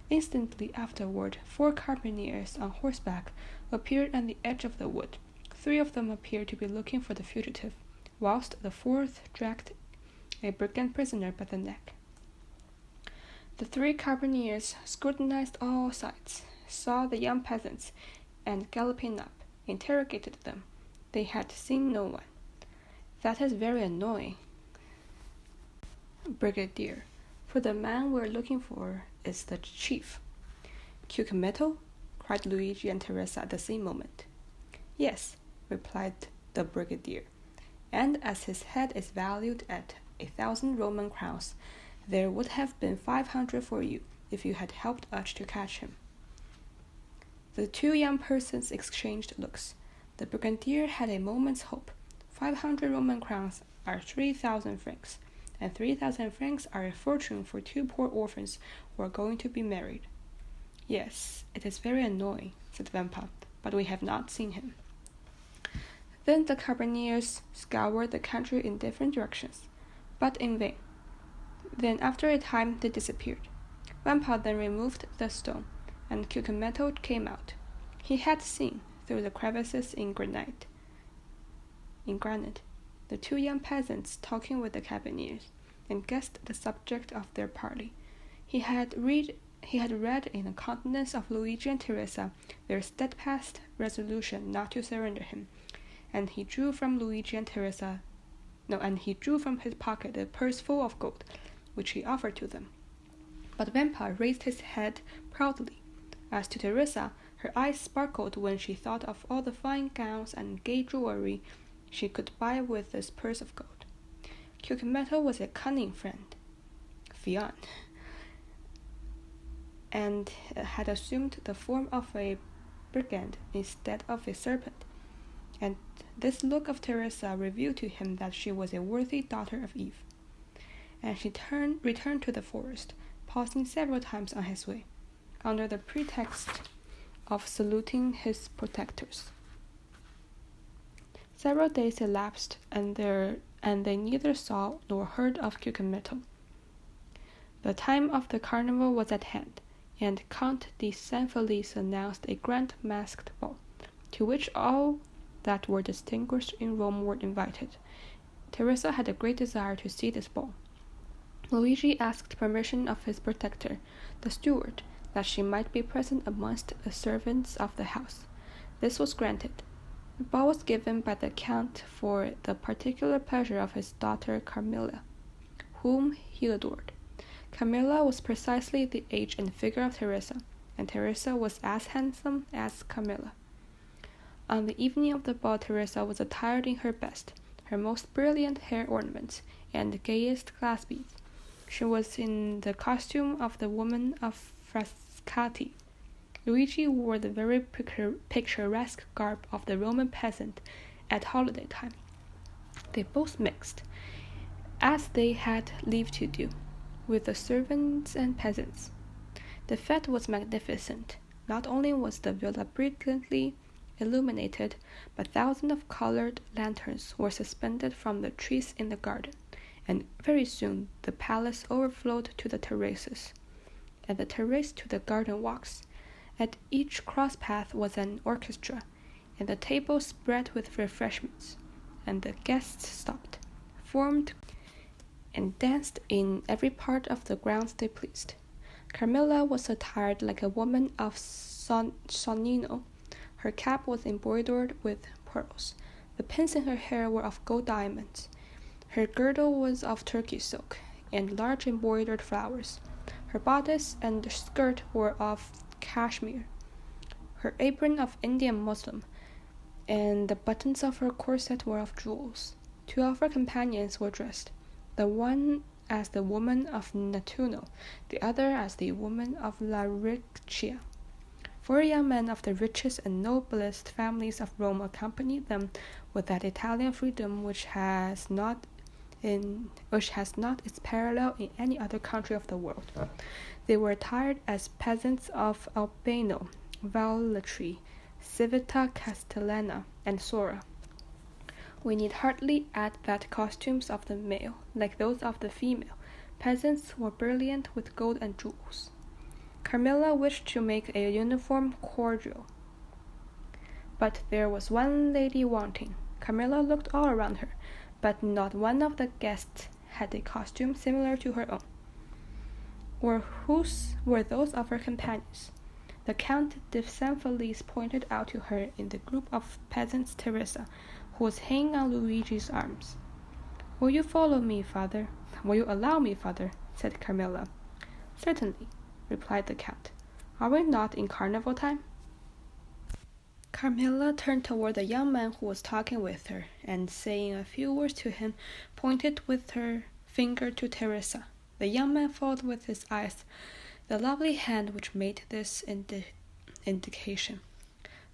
A: Instantly afterward, 4 carbineers on horseback appeared on the edge of the wood. 3 of them appeared to be looking for the fugitive, whilst the 4th dragged a brigand prisoner by the neck. The 3 carbineers scrutinized all sides, saw the young peasants, and galloping up, interrogated them. They had seen no one. "That is very annoying, Brigadier, for the man we're looking for is the chief." "Cucumetto?" cried Luigi and Teresa at the same moment. "Yes," replied the brigadier, "and as his head is valued at 1,000 Roman crowns, there would have been 500 for you if you had helped us to catch him." The 2 young persons exchanged looks. The brigadier had a moment's hope. 500 Roman crowns are 3,000 francs, and 3,000 francs are a fortune for 2 poor orphans who are going to be married. "Yes, it is very annoying," said Vampa, "but we have not seen him." Then the carbineers scoured the country in different directions, but in vain. Then after a time they disappeared. Vampa then removed the stone, and Cucumetto came out. He had seen, through the crevices in granite, the 2 young peasants talking with the carbineers, and guessed the subject of their parley. He had read in the countenance of Luigi and Teresa their steadfast resolution not to surrender him, and he drew from his pocket a purse full of gold, which he offered to them. But Vampa raised his head proudly. As to Teresa, her eyes sparkled when she thought of all the fine gowns and gay jewelry she could buy with this purse of gold. Cucumetto was a cunning fiend, and had assumed the form of a brigand instead of a serpent, and this look of Teresa revealed to him that she was a worthy daughter of Eve. And she returned to the forest, pausing several times on his way, under the pretext of saluting his protectors. Several days elapsed, and they neither saw nor heard of Cucumetto. The time of the carnival was at hand, and Count de Saint Felice announced a grand masked ball, to which all that were distinguished in Rome were invited. Teresa had a great desire to see this ball. Luigi asked permission of his protector, the steward, that she might be present amongst the servants of the house. This was granted. The ball was given by the Count for the particular pleasure of his daughter Carmilla, whom he adored. Carmilla was precisely the age and figure of Teresa, and Teresa was as handsome as Carmilla. On the evening of the ball, Teresa was attired in her best, her most brilliant hair ornaments, and the gayest glass beads. She was in the costume of the woman of Frascati. Luigi wore the very picturesque garb of the Roman peasant at holiday time, They both mixed, as they had leave to do, with the servants and peasants. The fete was magnificent. Not only was the villa brilliantly illuminated, but thousands of colored lanterns were suspended from the trees in the garden, and very soon the palace overflowed to the terraces, and the terrace to the garden walks. At each cross path was an orchestra, and the tables spread with refreshments, and the guests stopped, formed, and danced in every part of the grounds they pleased. Carmilla was attired like a woman of Sonnino. Her cap was embroidered with pearls. The pins in her hair were of gold diamonds. Her girdle was of Turkey silk, and large embroidered flowers. Her bodice and skirt were of cashmere, her apron of Indian muslin, and the buttons of her corset were of jewels. Two of her companions were dressed, the one as the woman of Nettuno, the other as the woman of La Riccia. 4 young men of the richest and noblest families of Rome accompanied them with that Italian freedom which has not its parallel in any other country of the world. They were attired as peasants of Albano, Velletri, Civita Castellana, and Sora. We need hardly add that costumes of the male, like those of the female, peasants were brilliant with gold and jewels. Carmilla wished to make a uniform quadrille, but there was one lady wanting. Carmilla looked all around her, but not one of the guests had a costume similar to her own. Or whose were those of her companions? The Count de San Felice pointed out to her in the group of peasants Teresa, who was hanging on Luigi's arms. "Will you follow me, father? Will you allow me, father?" said Carmilla. "Certainly," replied the Count. "Are we not in carnival time?" Carmilla turned toward the young man who was talking with her, and saying a few words to him, pointed with her finger to Teresa. The young man followed with his eyes the lovely hand which made this indication,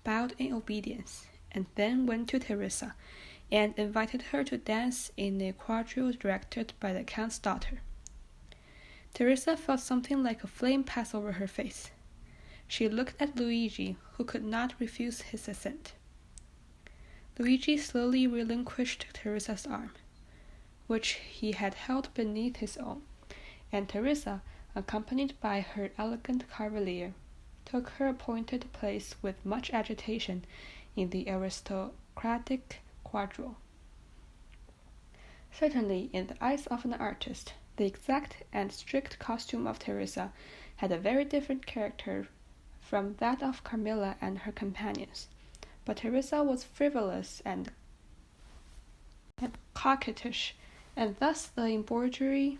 A: bowed in obedience, and then went to Teresa, and invited her to dance in a quadrille directed by the Count's daughter. Teresa felt something like a flame pass over her face. She looked at Luigi, who could not refuse his assent. Luigi slowly relinquished Teresa's arm, which he had held beneath his own, and Teresa, accompanied by her elegant cavalier, took her appointed place with much agitation in the aristocratic quadrille. Certainly, in the eyes of an artist, the exact and strict costume of Teresa had a very different character from that of Carmilla and her companions, but Teresa was frivolous and coquettish, and thus the embroidery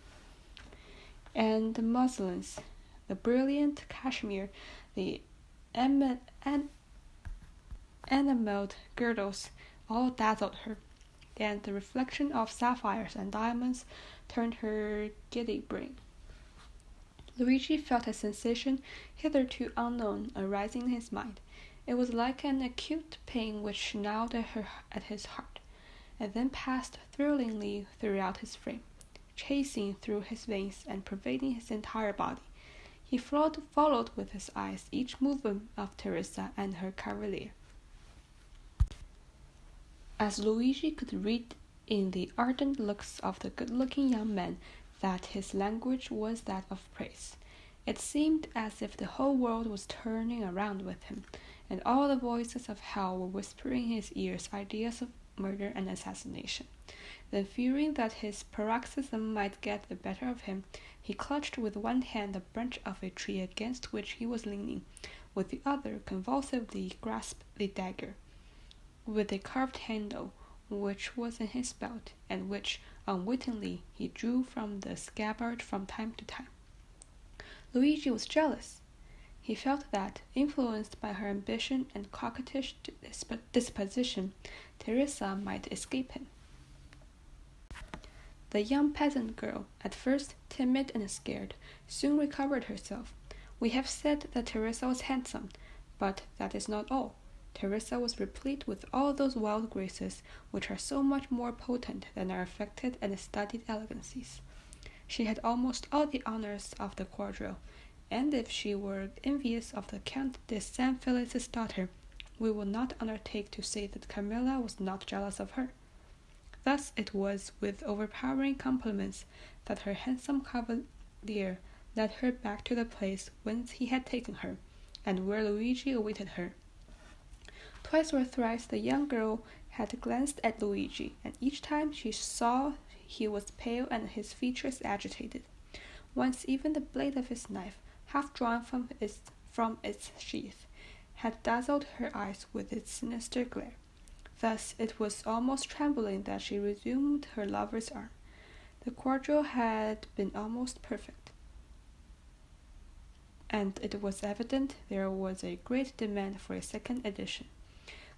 A: and the muslins, the brilliant cashmere, the enameled girdles, all dazzled her, and the reflection of sapphires and diamonds turned her giddy brain. Luigi felt a sensation hitherto unknown arising in his mind. It was like an acute pain which gnawed at his heart, and then passed thrillingly throughout his frame, chasing through his veins and pervading his entire body. He followed with his eyes each movement of Teresa and her cavalier. As Luigi could read in the ardent looks of the good-looking young man that his language was that of praise, it seemed as if the whole world was turning around with him, and all the voices of hell were whispering in his ears ideas of murder and assassination. Then, fearing that his paroxysm might get the better of him, he clutched with one hand the branch of a tree against which he was leaning, with the other convulsively grasped the dagger, with a carved handle, which was in his belt, and which, unwittingly, he drew from the scabbard from time to time. Luigi was jealous. He felt that, influenced by her ambition and coquettish disposition, Teresa might escape him. The young peasant girl, at first timid and scared, soon recovered herself. We have said that Teresa was handsome, but that is not all. Teresa was replete with all those wild graces which are so much more potent than our affected and studied elegancies. She had almost all the honours of the quadrille, and if she were envious of the Count de St. Felix's daughter, we will not undertake to say that Carmilla was not jealous of her. Thus it was with overpowering compliments that her handsome cavalier led her back to the place whence he had taken her, and where Luigi awaited her. Twice or thrice the young girl had glanced at Luigi, and each time she saw he was pale and his features agitated. Once even the blade of his knife, half drawn from its sheath, had dazzled her eyes with its sinister glare. Thus it was almost trembling that she resumed her lover's arm. The quadrille had been almost perfect, and it was evident there was a great demand for a second edition.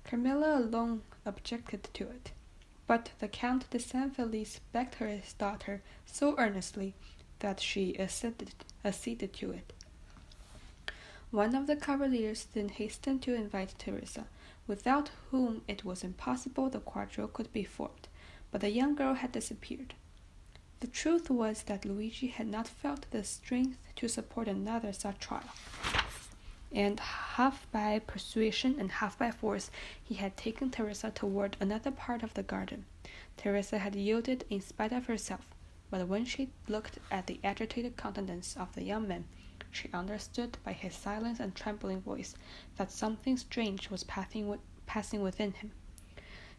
A: Carmilla alone objected to it, but the Count de St. Felix begged his daughter so earnestly that she acceded to it. One of the cavaliers then hastened to invite Teresa, without whom it was impossible the quadrille could be formed, but the young girl had disappeared. The truth was that Luigi had not felt the strength to support another such trial, and half by persuasion and half by force he had taken Teresa toward another part of the garden. Teresa had yielded in spite of herself, but when she looked at the agitated countenance of the young man, she understood by his silence and trembling voice that something strange was passing within him.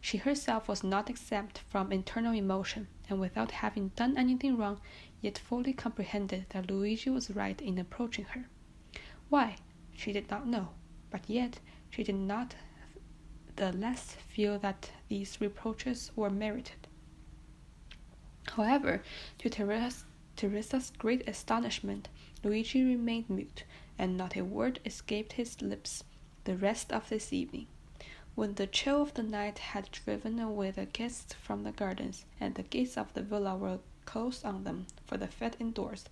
A: She herself was not exempt from internal emotion, and without having done anything wrong, yet fully comprehended that Luigi was right in approaching her. Why? She did not know, but yet she did not the less feel that these reproaches were merited. However, to Teresa's great astonishment, Luigi remained mute, and not a word escaped his lips the rest of this evening. When the chill of the night had driven away the guests from the gardens, and the gates of the villa were closed on them for the fete indoors,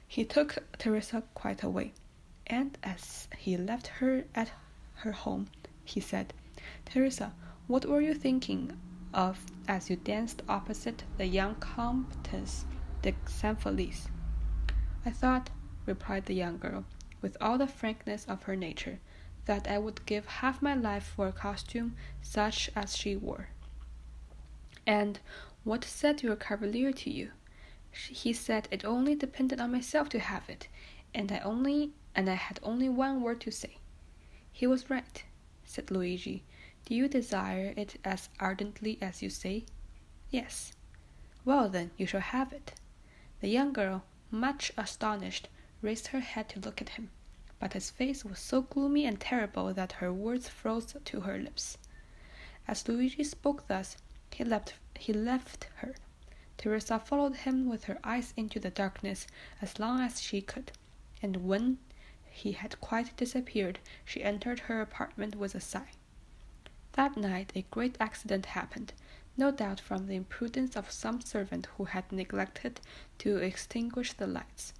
A: he took Teresa quite away, and as he left her at her home, he said, "Teresa, what were you thinking of as you danced opposite the young Comtesse de St. Felix?" "I thought," replied the young girl, with all the frankness of her nature, "that I would give half my life for a costume such as she wore." "And what said your cavalier to you?" "He said it only depended on myself to have it, and I had only one word to say." "He was right," said Luigi. "Do you desire it as ardently as you say?" "Yes." "Well, then, you shall have it." The young girl, much astonished, raised her head to look at him, but his face was so gloomy and terrible that her words froze to her lips. As Luigi spoke thus, he left her. Teresa followed him with her eyes into the darkness as long as she could, and when he had quite disappeared, she entered her apartment with a sigh. That night a great accident happened, no doubt from the imprudence of some servant who had neglected to extinguish the lights.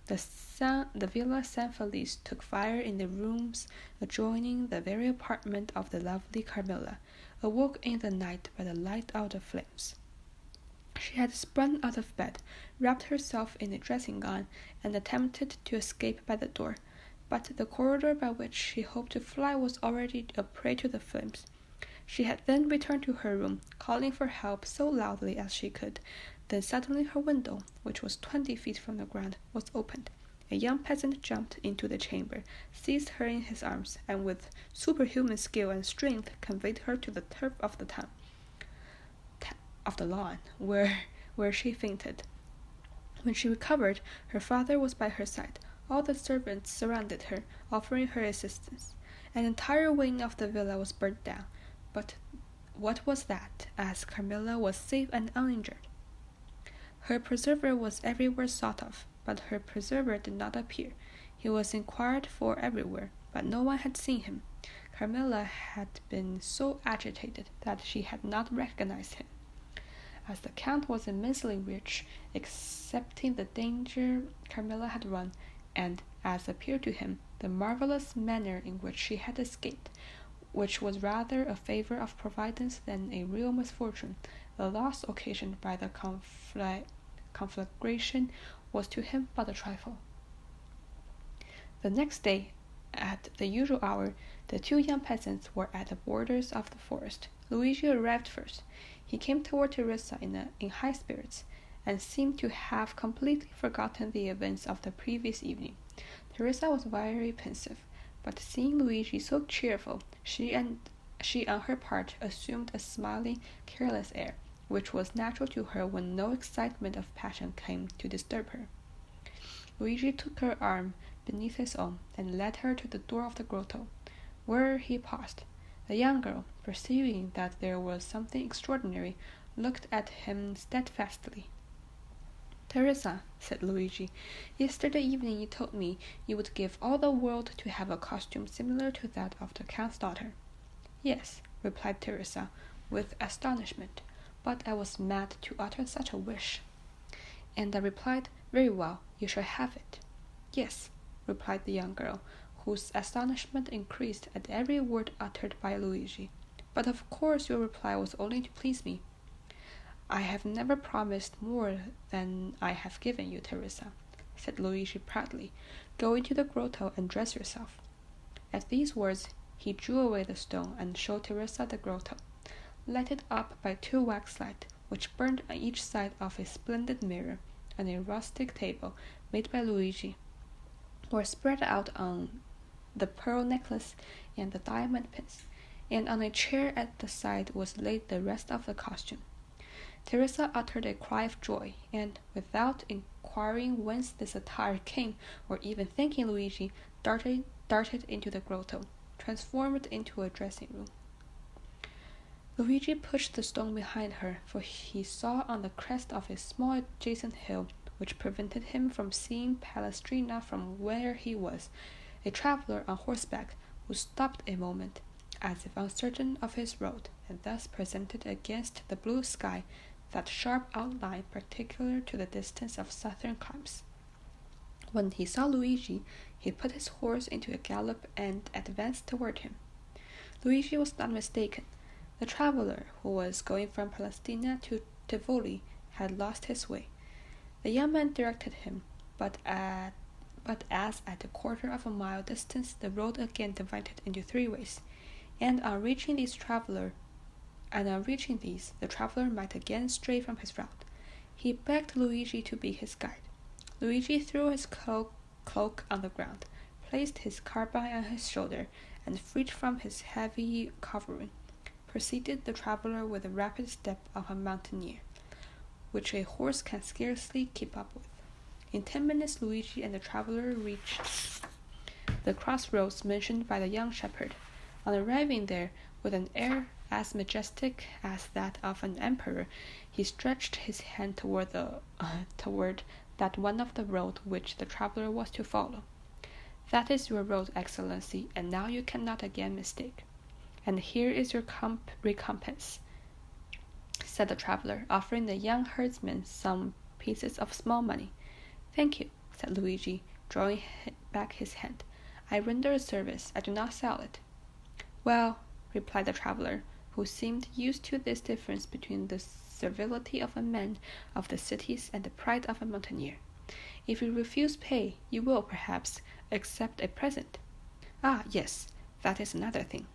A: The Villa St. Felix took fire in the rooms adjoining the very apartment of the lovely Carmilla, awoke in the night by the light of the flames. She had sprung out of bed, wrapped herself in a dressing gown, and attempted to escape by the door, but the corridor by which she hoped to fly was already a prey to the flames. She had then returned to her room, calling for help so loudly as she could. Then suddenly her window, which was 20 feet from the ground, was opened. A young peasant jumped into the chamber, seized her in his arms, and with superhuman skill and strength conveyed her to the turf of the lawn, where she fainted. When she recovered, her father was by her side. All the servants surrounded her, offering her assistance. An entire wing of the villa was burnt down, but what was that, as Carmilla was safe and uninjured? Her preserver was everywhere sought of, but her preserver did not appear. He was inquired for everywhere, but no one had seen him. Carmilla had been so agitated that she had not recognized him. As the Count was immensely rich, excepting the danger Carmilla had run, and, as appeared to him, the marvelous manner in which she had escaped, which was rather a favor of Providence than a real misfortune. The loss occasioned by the conflagration was to him but a trifle. The next day, at the usual hour, the two young peasants were at the borders of the forest. Luigi arrived first. He came toward Teresa in high spirits, and seemed to have completely forgotten the events of the previous evening. Teresa was very pensive, but seeing Luigi so cheerful, she on her part assumed a smiling, careless air, which was natural to her when no excitement of passion came to disturb her. Luigi took her arm beneath his own, and led her to the door of the grotto, where he paused. The young girl, perceiving that there was something extraordinary, looked at him steadfastly. "Teresa," said Luigi, "yesterday evening you told me you would give all the world to have a costume similar to that of the Count's daughter." "Yes," replied Teresa, with astonishment, "but I was mad to utter such a wish." And I replied, "Very well, you shall have it." "Yes," replied the young girl, whose astonishment increased at every word uttered by Luigi, "but of course your reply was only to please me." "I have never promised more than I have given you, Teresa," said Luigi proudly. "Go into the grotto and dress yourself." At these words he drew away the stone and showed Teresa the grotto, lighted up by two wax lights, which burned on each side of a splendid mirror, and a rustic table made by Luigi, were spread out on the pearl necklace and the diamond pins, and on a chair at the side was laid the rest of the costume. Teresa uttered a cry of joy, and, without inquiring whence this attire came, or even thanking Luigi, darted into the grotto, transformed into a dressing-room. Luigi pushed the stone behind her, for he saw on the crest of a small adjacent hill, which prevented him from seeing Palestrina from where he was, a traveler on horseback, who stopped a moment, as if uncertain of his road, and thus presented against the blue sky that sharp outline particular to the distance of southern climes. When he saw Luigi, he put his horse into a gallop and advanced toward him. Luigi was not mistaken. The traveler, who was going from Palestrina to Tivoli, had lost his way. The young man directed him, but as at a quarter of a mile distance the road again divided into three ways, and on reaching these, the traveler might again stray from his route. He begged Luigi to be his guide. Luigi threw his cloak on the ground, placed his carbine on his shoulder, and freed from his heavy covering, proceeded the traveler with the rapid step of a mountaineer, which a horse can scarcely keep up with. In 10 minutes Luigi and the traveler reached the crossroads mentioned by the young shepherd. On arriving there, with an air as majestic as that of an emperor, he stretched his hand toward that one of the road which the traveler was to follow. "That is your road, Excellency, and now you cannot again mistake. And here is your recompense," said the traveler, offering the young herdsman some pieces of small money. "Thank you," said Luigi, drawing back his hand. "I render a service, I do not sell it." "Well," replied the traveler, who seemed used to this difference between the servility of a man of the cities and the pride of a mountaineer, "if you refuse pay, you will, perhaps, accept a present." "Ah, yes, that is another thing."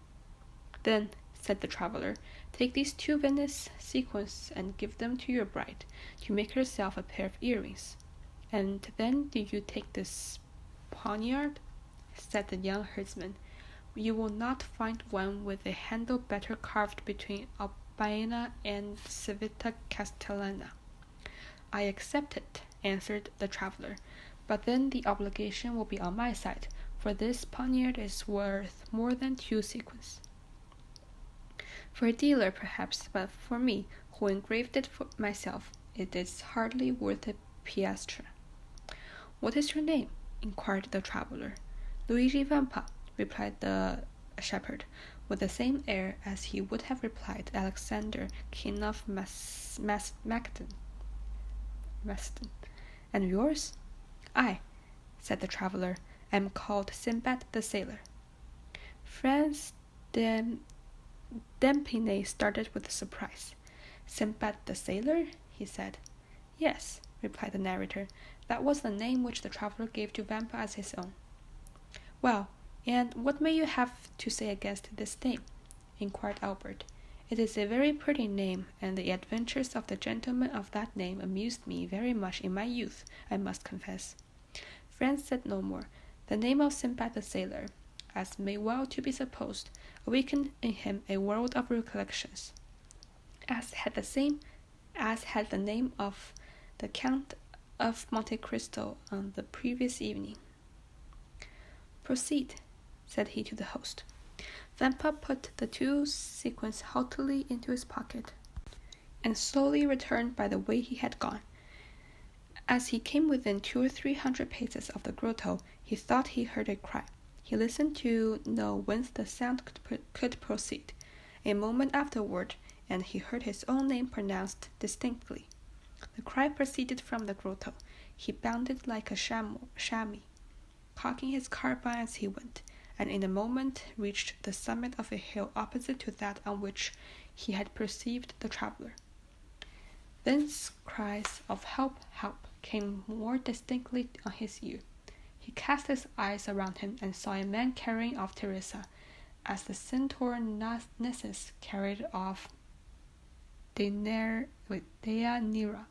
A: "Then," said the traveler, "take these 2 Venice sequins and give them to your bride, to make herself a pair of earrings." "And then do you take this poniard?" said the young herdsman. "You will not find one with a handle better carved between Albina and Civita Castellana." "I accept it," answered the traveler, "but then the obligation will be on my side, for this poniard is worth more than 2 sequins." "For a dealer, perhaps, but for me, who engraved it for myself, it is hardly worth a piastre." "What is your name?" inquired the traveler. "Luigi Vampa," replied the shepherd, with the same air as he would have replied Alexander, king of Macedon. "And yours?" "I," said the traveler, "am called Sinbad the Sailor." Franz Dampinet started with surprise. Sinbad the Sailor? He said. Yes, replied the narrator. That was the name which the traveller gave to Vampa as his own. Well, and what may you have to say against this name? Inquired Albert. It is a very pretty name, and the adventures of the gentleman of that name amused me very much in my youth, I must confess. Franz said no more. The name of Sinbad the Sailor, as may well to be supposed, awakened in him a world of recollections, as had the name of the Count of Monte Cristo on the previous evening. Proceed, said he to the host. Vampa put the 2 sequins haughtily into his pocket, and slowly returned by the way he had gone. As he came within 200 or 300 paces of the grotto, he thought he heard a cry. He listened to know whence the sound could proceed. A moment afterward, and he heard his own name pronounced distinctly. The cry proceeded from the grotto. He bounded like a chamois, cocking his carbine as he went, and in a moment reached the summit of a hill opposite to that on which he had perceived the traveller. Thence cries of "Help! Help!" came more distinctly on his ear. He cast his eyes around him and saw a man carrying off Teresa, as the centaur Nessus carried off Deianira.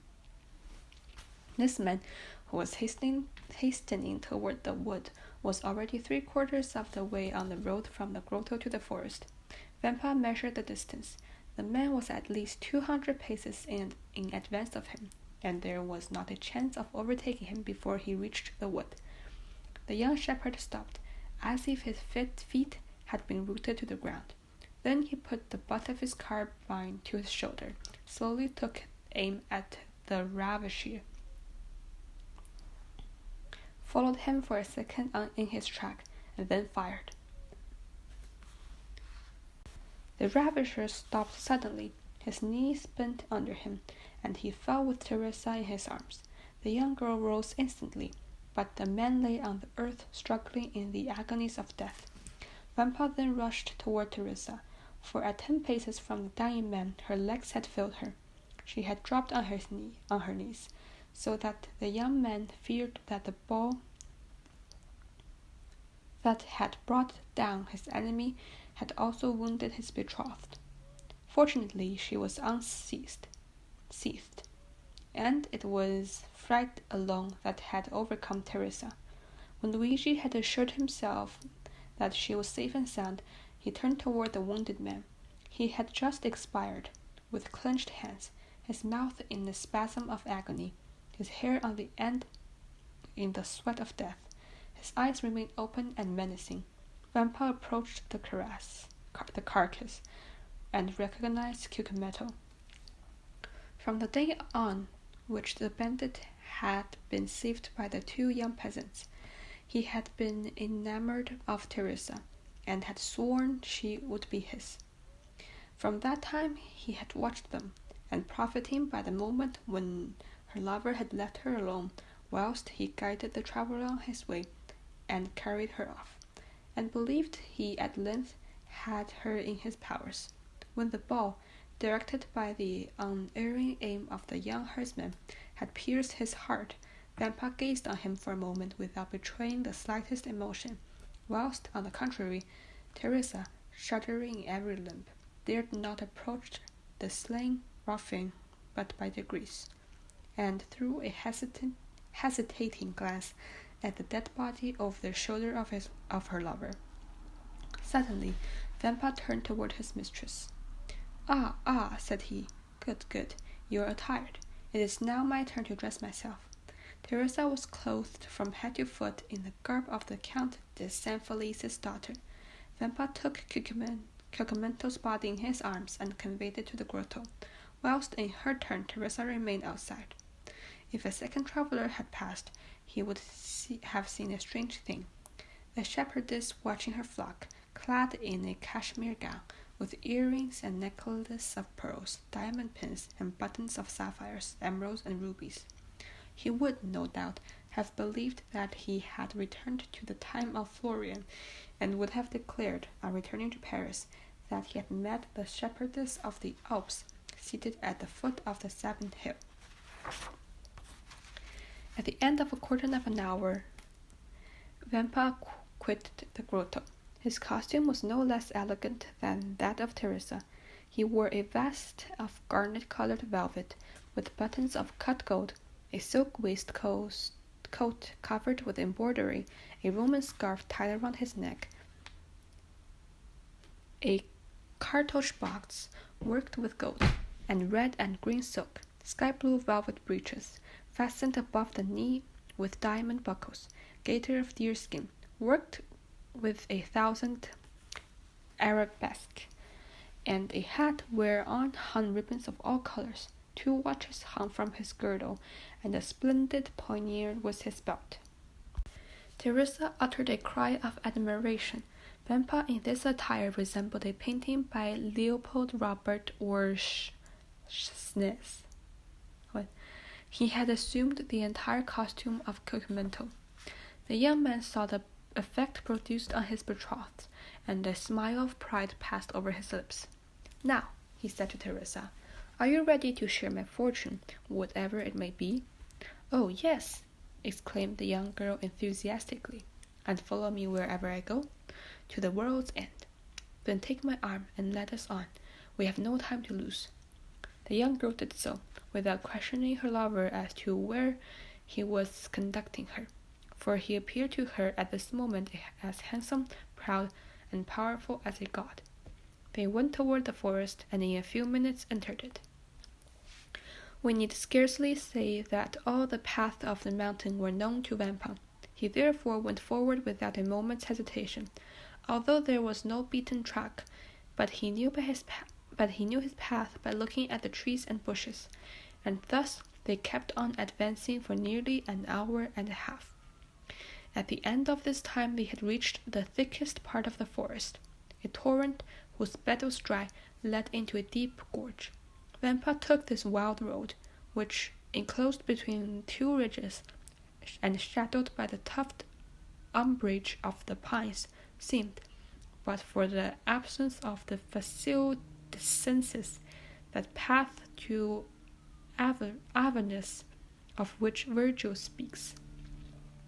A: This man, who was hastening toward the wood, was already 3/4 of the way on the road from the grotto to the forest. Vampa measured the distance. The man was at least 200 paces in advance of him, and there was not a chance of overtaking him before he reached the wood. The young shepherd stopped, as if his feet had been rooted to the ground. Then he put the butt of his carbine to his shoulder, slowly took aim at the ravisher, followed him for a second in his track, and then fired. The ravisher stopped suddenly. His knees bent under him, and he fell with Teresa in his arms. The young girl rose instantly, but the man lay on the earth, struggling in the agonies of death. Vampa then rushed toward Teresa, for at 10 paces from the dying man her legs had failed her. She had dropped on her knees, so that the young man feared that the ball that had brought down his enemy had also wounded his betrothed. Fortunately, she was unscathed, and it was fright alone that had overcome Teresa. When Luigi had assured himself that she was safe and sound, he turned toward the wounded man. He had just expired, with clenched hands, his mouth in a spasm of agony, his hair on the end in the sweat of death. His eyes remained open and menacing. Vampa approached the carcass, and recognized Cucumetto. From the day on which the bandit had been saved by the 2 young peasants, he had been enamored of Teresa, and had sworn she would be his. From that time he had watched them, and profiting by the moment when her lover had left her alone, whilst he guided the traveller on his way, and carried her off, and believed he at length had her in his powers, when the ball, directed by the unerring aim of the young herdsman, had pierced his heart. Vampa gazed on him for a moment without betraying the slightest emotion, whilst, on the contrary, Teresa, shuddering in every limb, dared not approach the slain ruffian but by degrees, and threw a hesitating glance at the dead body over the shoulder of her lover. Suddenly, Vampa turned toward his mistress. Ah, said he. Good, you are attired. It is now my turn to dress myself. Teresa was clothed from head to foot in the garb of the Count de San Felice's daughter. Vampa took Cucumetto's body in his arms and conveyed it to the grotto, whilst in her turn Teresa remained outside. If a second traveller had passed, he would have seen a strange thing. A shepherdess watching her flock, clad in a cashmere gown, with earrings and necklaces of pearls, diamond pins, and buttons of sapphires, emeralds, and rubies. He would, no doubt, have believed that he had returned to the time of Florian, and would have declared, on returning to Paris, that he had met the shepherdess of the Alps seated at the foot of the seventh hill. At the end of a quarter of an hour, Vampa quitted the grotto. His costume was no less elegant than that of Teresa. He wore a vest of garnet-colored velvet, with buttons of cut gold, a silk waistcoat covered with embroidery, a Roman scarf tied around his neck, a cartouche box worked with gold, and red and green silk, sky-blue velvet breeches, fastened above the knee with diamond buckles, gaiter of deerskin, worked with 1,000 arabesques, and a hat whereon hung ribbons of all colors. 2 watches hung from his girdle, and a splendid poniard was his belt. Teresa uttered a cry of admiration. Vampa in this attire resembled a painting by Leopold Robert or Schniss. He had assumed the entire costume of Cucumetto. The young man saw the effect produced on his betrothed, and a smile of pride passed over his lips. "Now," he said to Teresa, "are you ready to share my fortune, whatever it may be?" "Oh, yes!" exclaimed the young girl enthusiastically. "And follow me wherever I go?" "To the world's end." "Then take my arm and let us on. We have no time to lose." The young girl did so, without questioning her lover as to where he was conducting her, for he appeared to her at this moment as handsome, proud, and powerful as a god. They went toward the forest, and in a few minutes entered it. We need scarcely say that all the paths of the mountain were known to Vampa. He therefore went forward without a moment's hesitation, although there was no beaten track, but he knew his path by looking at the trees and bushes, and thus they kept on advancing for nearly an hour and a half. At the end of this time they had reached the thickest part of the forest. A torrent, whose bed was dry, led into a deep gorge. Vampa took this wild road, which, enclosed between 2 ridges, and shadowed by the tufted umbrage of the pines, seemed, but for the absence of the facile descensus, that path to Avernus of which Virgil speaks.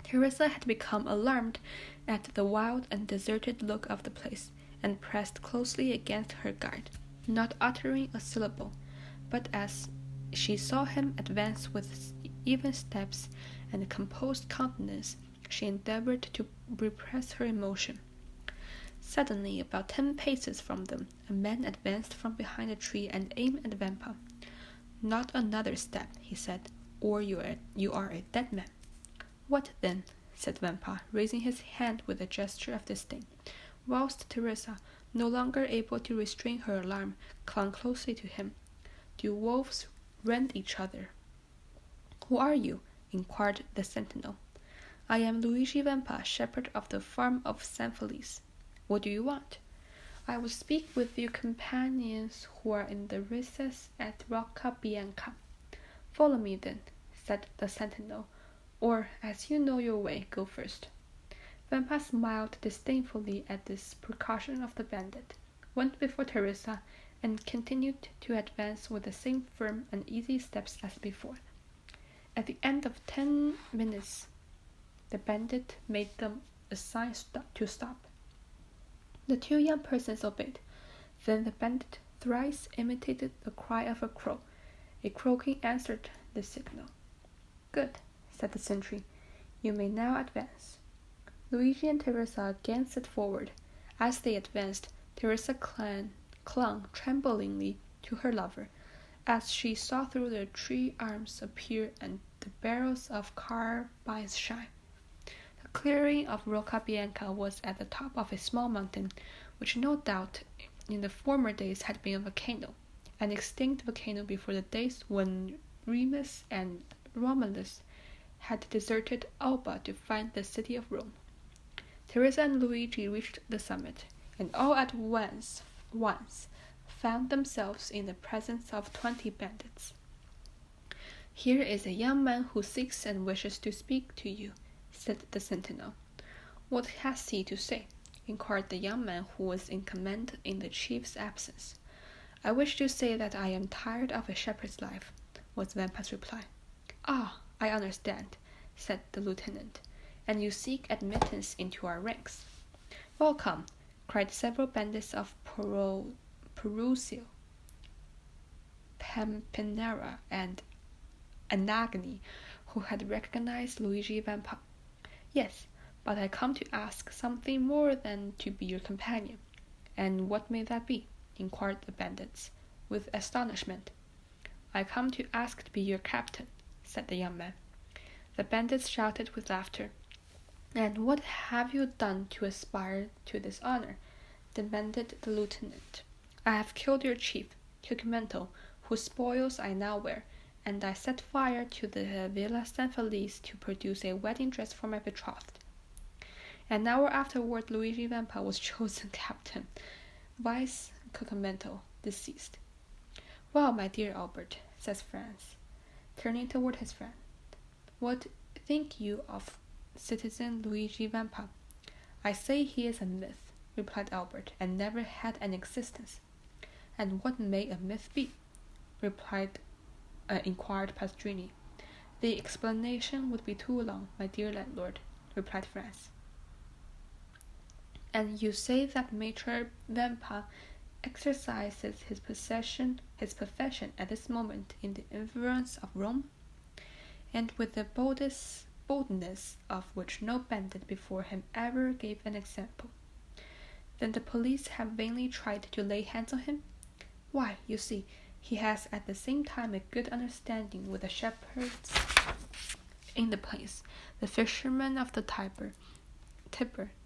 A: Teresa had become alarmed at the wild and deserted look of the place, and pressed closely against her guide, not uttering a syllable, but as she saw him advance with even steps and a composed countenance, she endeavored to repress her emotion. Suddenly, about 10 paces from them, a man advanced from behind a tree and aimed at Vampa. "Not another step," he said, "or you are a dead man." "What then?" said Vampa, raising his hand with a gesture of disdain, whilst Teresa, no longer able to restrain her alarm, clung closely to him. "Do wolves rend each other?" "Who are you?" inquired the sentinel. "I am Luigi Vampa, shepherd of the farm of San Felice." "What do you want?" "I will speak with your companions who are in the recess at Rocca Bianca." "Follow me, then," said the sentinel, "or, as you know your way, go first." Vampa smiled disdainfully at this precaution of the bandit, went before Teresa, and continued to advance with the same firm and easy steps as before. At the end of 10 minutes, the bandit made them a sign to stop. The 2 young persons obeyed. Then the bandit thrice imitated the cry of a crow. A croaking answered the signal. "Good," said the sentry. "You may now advance." Luigi and Teresa again set forward. As they advanced, Teresa clung tremblingly to her lover, as she saw through the tree arms appear and the barrels of carbines shine. The clearing of Rocca Bianca was at the top of a small mountain, which no doubt in the former days had been a volcano, an extinct volcano before the days when Remus and Romulus had deserted Alba to find the city of Rome. Teresa and Luigi reached the summit, and all at once found themselves in the presence of 20 bandits. "Here is a young man who seeks and wishes to speak to you," said the sentinel. "What has he to say?" inquired the young man who was in command in the chief's absence. "I wish to say that I am tired of a shepherd's life," was Vampa's reply. "Ah, I understand," said the lieutenant, "and you seek admittance into our ranks." "Welcome," cried several bandits of Perusio, Pampinara, and Anagni, who had recognized Luigi Vampa. "Yes, but I come to ask something more than to be your companion." "And what may that be?" inquired the bandits, with astonishment. "I come to ask to be your captain," said the young man. The bandits shouted with laughter. "And what have you done to aspire to this honor?" demanded the lieutenant. "I have killed your chief, Cucumento, whose spoils I now wear, and I set fire to the Villa San Felice to produce a wedding dress for my betrothed." An hour afterward Luigi Vampa was chosen captain, vice Cucumento deceased. "Well, my dear Albert," says Franz, turning toward his friend, "what think you of citizen Luigi Vampa?" "I say he is a myth," replied Albert, "and never had an existence." "And what may a myth be?" inquired Pastrini. "The explanation would be too long, my dear landlord," replied Franz. "And you say that Maitre Vampa exercises his profession at this moment in the environs of Rome?" "And with the boldness of which no bandit before him ever gave an example." "Then the police have vainly tried to lay hands on him?" "Why, you see, he has at the same time a good understanding with the shepherds in the plains, the fishermen of the Tiber,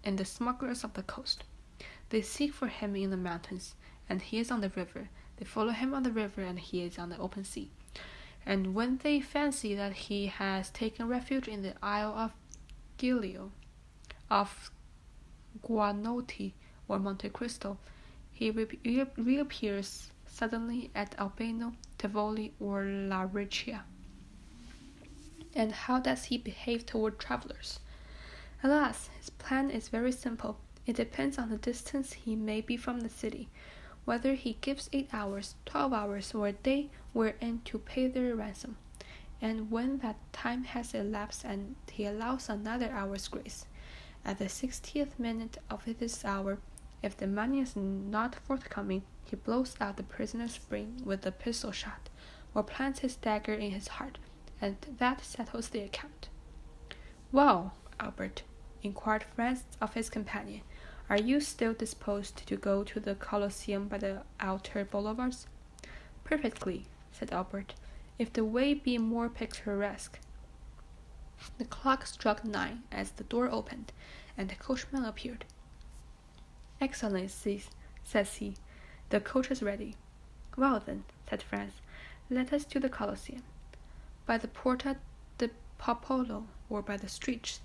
A: and the smugglers of the coast. They seek for him in the mountains, and he is on the river. They follow him on the river, and he is on the open sea. And when they fancy that he has taken refuge in the Isle of Giglio, of Guanotti, or Monte Cristo, he reappears suddenly at Albano, Tivoli, or La Riccia." "And how does he behave toward travelers?" "Alas, his plan is very simple. It depends on the distance he may be from the city, whether he gives 8 hours, 12 hours, or a day wherein to pay their ransom. And when that time has elapsed and he allows another hour's grace, at the 60th minute of this hour, if the money is not forthcoming, he blows out the prisoner's brain with a pistol shot, or plants his dagger in his heart, and that settles the account." "Well, Albert," inquired Franz of his companion, "are you still disposed to go to the Colosseum by the outer boulevards?" "Perfectly," said Albert, "if the way be more picturesque." The clock struck 9 as the door opened, and the coachman appeared. "Excellencies," says he, "the coach is ready." "Well then," said Franz, "let us to the Colosseum." "By the Porta de Popolo, or by the streets?"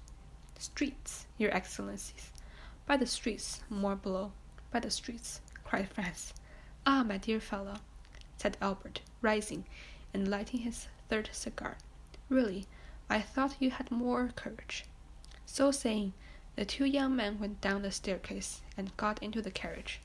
A: "Streets, your excellencies." "By the streets, morbleu, by the streets," cried Franz. "Ah, my dear fellow," said Albert, rising and lighting his third cigar, "really, I thought you had more courage." So saying, the two young men went down the staircase and got into the carriage.